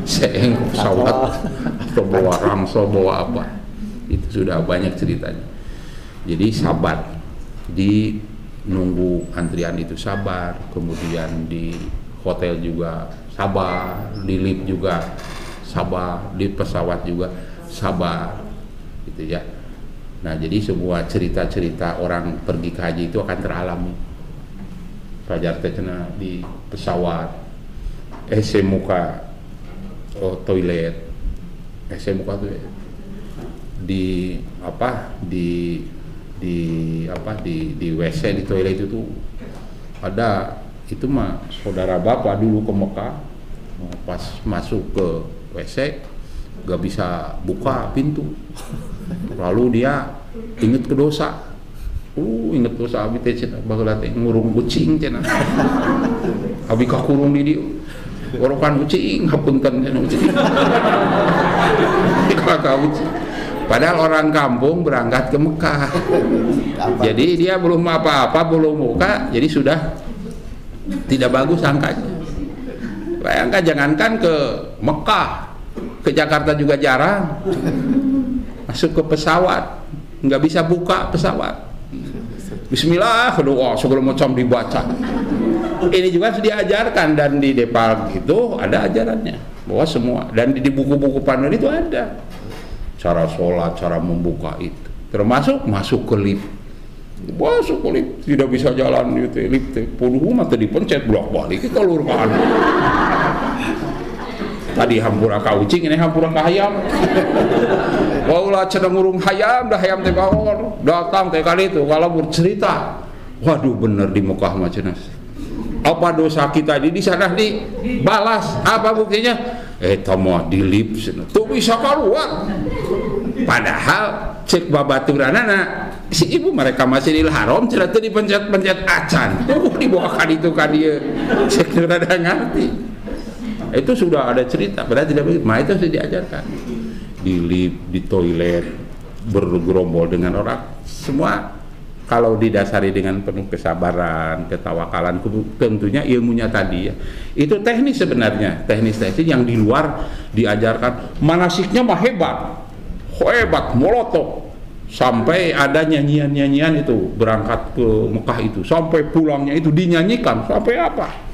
Seeng pesawat atau bawa ransel, bawa apa, itu sudah banyak ceritanya. Jadi sabar, di nunggu antrian itu sabar, kemudian di hotel juga sabar, di lift juga sabar, di pesawat juga sabar, gitu ya. Nah, jadi semua cerita-cerita orang pergi ke haji itu akan teralami. Pelajar terkena di pesawat, muka toilet, muka tuh di WC, di toilet itu tuh ada, itu mah saudara bapak dulu ke Mekah, pas masuk ke WC gak bisa buka pintu, lalu dia inget ke dosa. Inget dosa abi teh cenah baheula teh ngurung kucing cenah. Abi kakurung di dieu. Orokan kucing hapunten cenah kucing. Padahal orang kampung berangkat ke Mekah. Jadi dia belum apa-apa, belum buka, jadi sudah tidak bagus angkanya. Bayangkan, jangankan ke Mekah, ke Jakarta juga jarang. Masuk ke pesawat, nggak bisa buka pesawat. Bismillah, doa segala macam dibaca. Ini juga sudah diajarkan, dan di Depal itu ada ajarannya bahwa semua, dan di buku-buku panduan itu ada cara sholat, cara membuka itu, termasuk masuk ke lift. Masuk ke lift tidak bisa jalan gitu, lift puluh mata dipencet bolak-balik keluar kan. Tadi hampura ka ucing, ini hampura ka hayam. Waulah cenah ngurung hayam, dah hayam teh bawor, datang teh kali itu kalau bercerita. Waduh, bener di Mekah mah cenah. Apa dosa kita di sana dibalas? Apa buktinya? Mah di lift tuh bisa keluar. Padahal cek babaturanana si ibu mereka masih di haram, cenah teh dipencet-pencet acan. Tuh dibawakan itu ka dieu. Cek rada ngerti. Itu sudah ada cerita, padahal tidak begitu. Nah, itu sudah diajarkan di lift, di toilet, bergerombol dengan orang. Semua kalau didasari dengan penuh kesabaran, ketawakalan, tentunya ilmunya tadi ya. Itu teknis sebenarnya, teknis yang di luar diajarkan. Manasiknya mah hebat, molotov. Sampai ada nyanyian-nyanyian itu berangkat ke Mekah itu, sampai pulangnya itu dinyanyikan, sampai apa?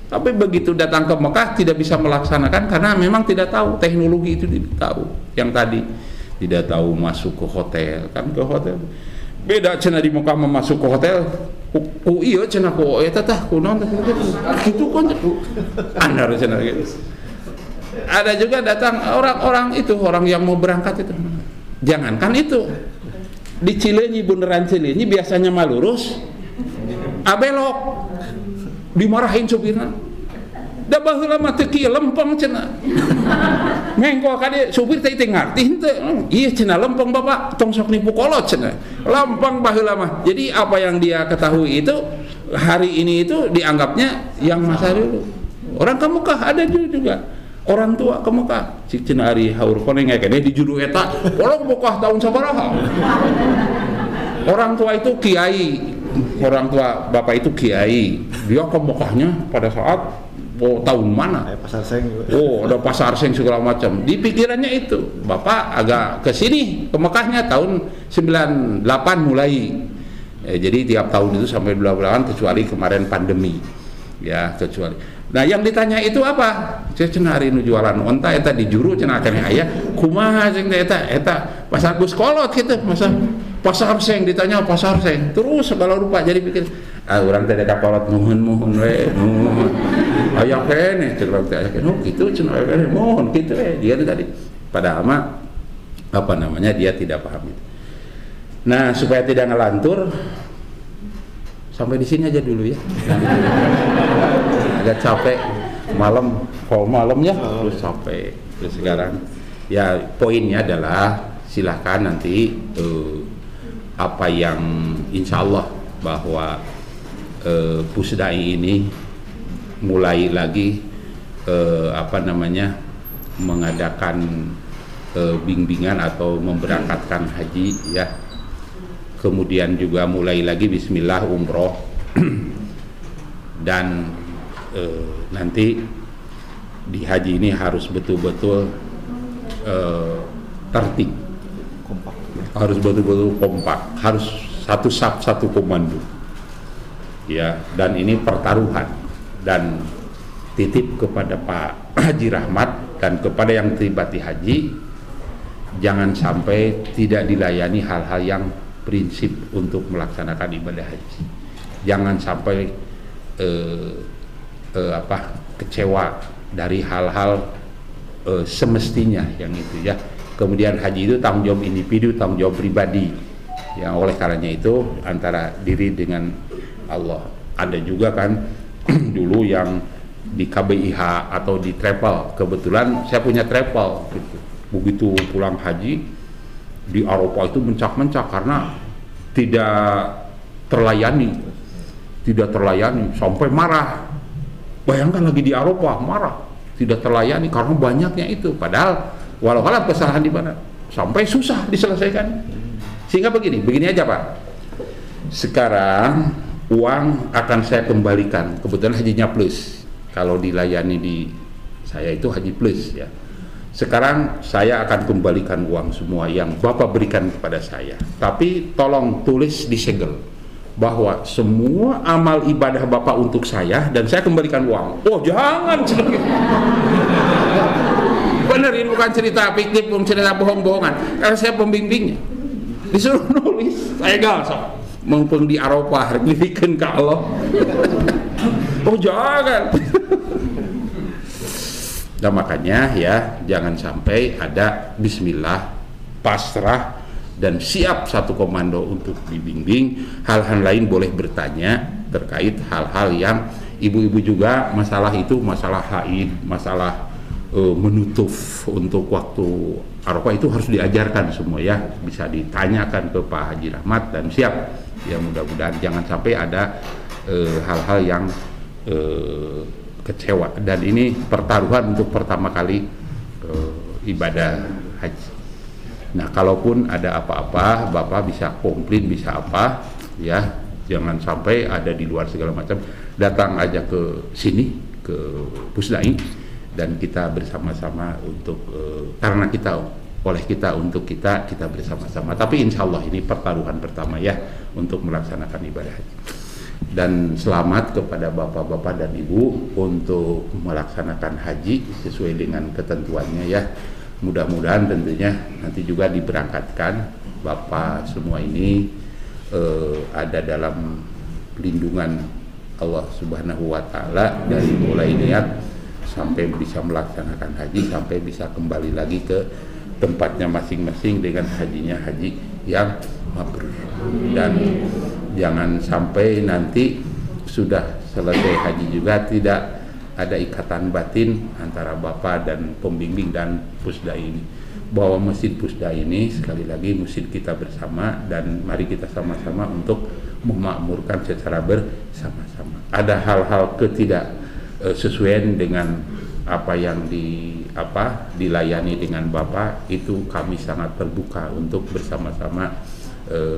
Tapi begitu datang ke Mekah tidak bisa melaksanakan karena memang tidak tahu teknologi itu, tidak tahu. Yang tadi tidak tahu masuk ke hotel, kan ke hotel. Beda cenah di Mekah masuk ke hotel. Iya cenah ku eta tah kunaon teh kitu kan andar cenah gitu. Ada juga datang orang-orang itu, orang yang mau berangkat itu. Jangankan itu. Di Cileunyi, bundaran Cileunyi biasanya mah lurus, belok. Dimarahin supirna. Da baheula mah teu kieu lempeng cenah. Mengko ka dieu supir teh ngarti henteu. Ieu cenah lempeng Bapak, tong sok nipu kolot cenah. Lempeng baheula mah. Jadi apa yang dia ketahui itu hari ini itu dianggapnya yang masa dulu. Orang ke Mekah ada juga. Orang tua ke Mekah. Cik cenah ari haur koneng kene di juru eta. Orang Mekah tahun sabaraha. Orang tua itu kiai. Orang tua bapak itu kiai, dia ke Mekahnya pada saat tahun mana? Pasar Seng. Ada pasar Seng segala macam. Di pikirannya itu, bapak agak ke sini ke Mekahnya tahun 98 mulai. Jadi tiap tahun itu sampai bulan-bulan kecuali kemarin pandemi, ya kecuali. Nah yang ditanya itu apa? Saya cenah hari nu jualan onta eta di juru cenah keneh aya. Kumaha jeung eta pasar bus kolot kitu masa. Pasar Seng ditanya pasar Seng terus segala rupa jadi pikir urang teh da kolot muhun we muhun aya kene ceuk teh aya kene kitu cenah aya muhun kitu we dia tadi padahal mah apa namanya dia tidak paham itu. Nah supaya tidak ngelantur sampai di sini aja dulu ya. Agak capek malam ya terus capek terus sekarang ya poinnya adalah silahkan nanti apa yang insya Allah bahwa Pusdai ini mulai lagi mengadakan bimbingan atau memberangkatkan haji ya, kemudian juga mulai lagi Bismillah umroh dan nanti di haji ini harus betul-betul tertib, Kompak. harus betul-betul kompak, harus satu saf satu komando, ya. Dan ini pertaruhan, dan titip kepada Pak Haji Rahmat dan kepada yang terlibat di haji, jangan sampai tidak dilayani hal-hal yang prinsip untuk melaksanakan ibadah haji. Jangan sampai kecewa dari hal-hal semestinya yang itu, ya. Kemudian haji itu tanggung jawab individu, tanggung jawab pribadi. Yang oleh karenanya itu antara diri dengan Allah. Ada juga kan dulu yang di KBIH atau di travel, kebetulan saya punya travel gitu. Begitu pulang haji di Arafah itu mencak-mencak karena tidak terlayani sampai marah. Bayangkan lagi di Arafah marah, tidak terlayani karena banyaknya itu, padahal walau kesalahan di mana sampai susah diselesaikan. Sehingga begini aja Pak, sekarang uang akan saya kembalikan, kebetulan hajinya plus. Kalau dilayani di saya itu haji plus, ya. Sekarang saya akan kembalikan uang semua yang Bapak berikan kepada saya. Tapi tolong tulis di segel bahwa semua amal ibadah Bapak untuk saya dan saya kembalikan uang. Oh jangan, bener, ini bukan cerita fiktif, bukan cerita bohong-bohongan. Karena saya pembimbingnya, disuruh nulis, saya galak. Mumpung di Arafah, dibikin ke Allah. Oh jangan. Nah makanya ya, jangan sampai ada bismillah, pasrah, dan siap satu komando untuk dibimbing. Hal-hal lain boleh bertanya terkait hal-hal yang ibu-ibu juga masalah itu, masalah haid, masalah menutup untuk waktu Arafah itu harus diajarkan semua, ya. Bisa ditanyakan ke Pak Haji Rahmat dan siap. Ya mudah-mudahan jangan sampai ada hal-hal yang kecewa. Dan ini pertaruhan untuk pertama kali ibadah haji. Nah kalaupun ada apa-apa, Bapak bisa komplain, bisa apa, ya. Jangan sampai ada di luar segala macam. Datang aja ke sini, ke Pusdai, dan kita bersama-sama untuk karena kita, oleh kita, untuk kita bersama-sama. Tapi insya Allah ini pertaruhan pertama, ya, untuk melaksanakan ibadah haji. Dan selamat kepada bapak-bapak dan ibu untuk melaksanakan haji sesuai dengan ketentuannya, ya. Mudah-mudahan tentunya nanti juga diberangkatkan bapak semua ini ada dalam lindungan Allah Subhanahu wa Ta'ala dari mulai niat sampai bisa melaksanakan haji, sampai bisa kembali lagi ke tempatnya masing-masing dengan hajinya haji yang mabrur. Dan jangan sampai nanti sudah selesai haji juga tidak ada ikatan batin antara Bapak dan pembimbing dan Pusda ini, bahwa masjid Pusda ini sekali lagi masjid kita bersama, dan mari kita sama-sama untuk memakmurkan secara bersama-sama. Ada hal-hal ketidaksesuaian dengan apa yang dilayani dengan Bapak, itu kami sangat terbuka untuk bersama-sama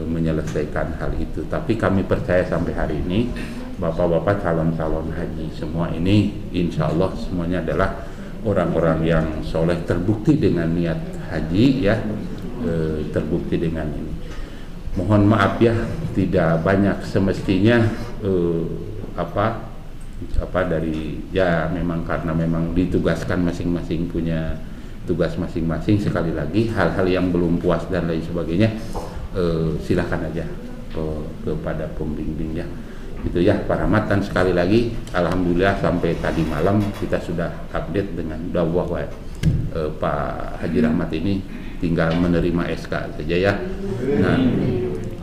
menyelesaikan hal itu. Tapi kami percaya sampai hari ini bapak-bapak calon-calon haji semua ini insya Allah semuanya adalah orang-orang yang soleh, terbukti dengan niat haji, ya, terbukti dengan ini. Mohon maaf ya, tidak banyak semestinya dari, ya, memang karena memang ditugaskan masing-masing punya tugas masing-masing. Sekali lagi hal-hal yang belum puas dan lain sebagainya, silakan aja kepada pembimbingnya, gitu ya Pak Rahmat. Dan sekali lagi alhamdulillah sampai tadi malam kita sudah update dengan bahwa Pak Haji Rahmat ini tinggal menerima SK saja, ya. Nah,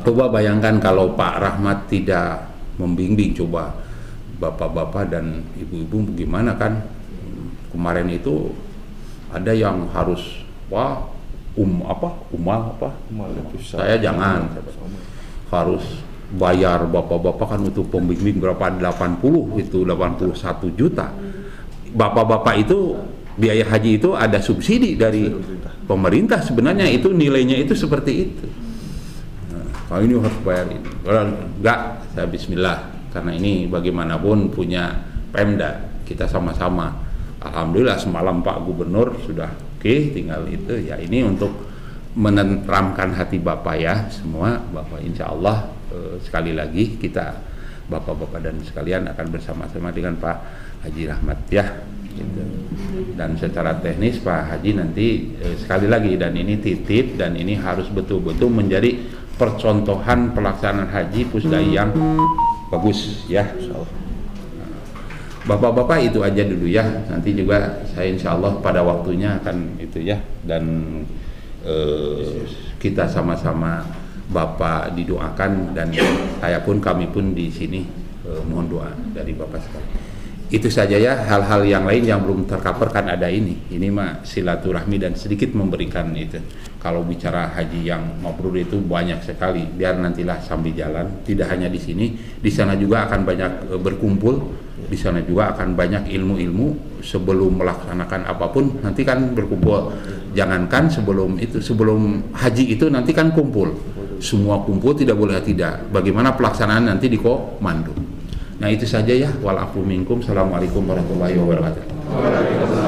coba bayangkan kalau Pak Rahmat tidak membimbing, coba bapak-bapak dan ibu-ibu gimana kan. Kemarin itu ada yang harus saya jangan harus bayar bapak-bapak kan untuk pembimbing berapa, 81 juta. Bapak-bapak itu biaya haji itu ada subsidi dari pemerintah, sebenarnya itu nilainya itu seperti itu. Nah, kalau ini harus bayar ini, kalau enggak, saya bismillah, karena ini bagaimanapun punya Pemda. Kita sama-sama. Alhamdulillah semalam Pak Gubernur sudah oke, tinggal itu ya, ini untuk menenteramkan hati Bapak ya semua. Bapak insya Allah sekali lagi kita Bapak-bapak dan sekalian akan bersama-sama dengan Pak Haji Rahmat ya gitu. Dan secara teknis Pak Haji nanti sekali lagi, dan ini titip, dan ini harus betul-betul menjadi percontohan pelaksanaan haji Pusdai yang bagus ya. Bapak-bapak itu aja dulu ya, nanti juga saya insya Allah pada waktunya akan itu ya, dan kita sama-sama Bapak didoakan, dan saya pun, kami pun di sini mohon doa dari Bapak sekalian. Itu saja ya, hal-hal yang lain yang belum tercover kan ada ini mah silaturahmi dan sedikit memberikan itu. Kalau bicara haji yang mabrur itu banyak sekali, biar nantilah sambil jalan, tidak hanya di sini, di sana juga akan banyak berkumpul, di sana juga akan banyak ilmu-ilmu sebelum melaksanakan apapun, nanti kan berkumpul. Jangankan sebelum haji itu nanti kan kumpul, semua kumpul, tidak boleh tidak. Bagaimana pelaksanaan nanti di komando. Nah itu saja ya, wal afu minkum. Assalamualaikum warahmatullahi wabarakatuh.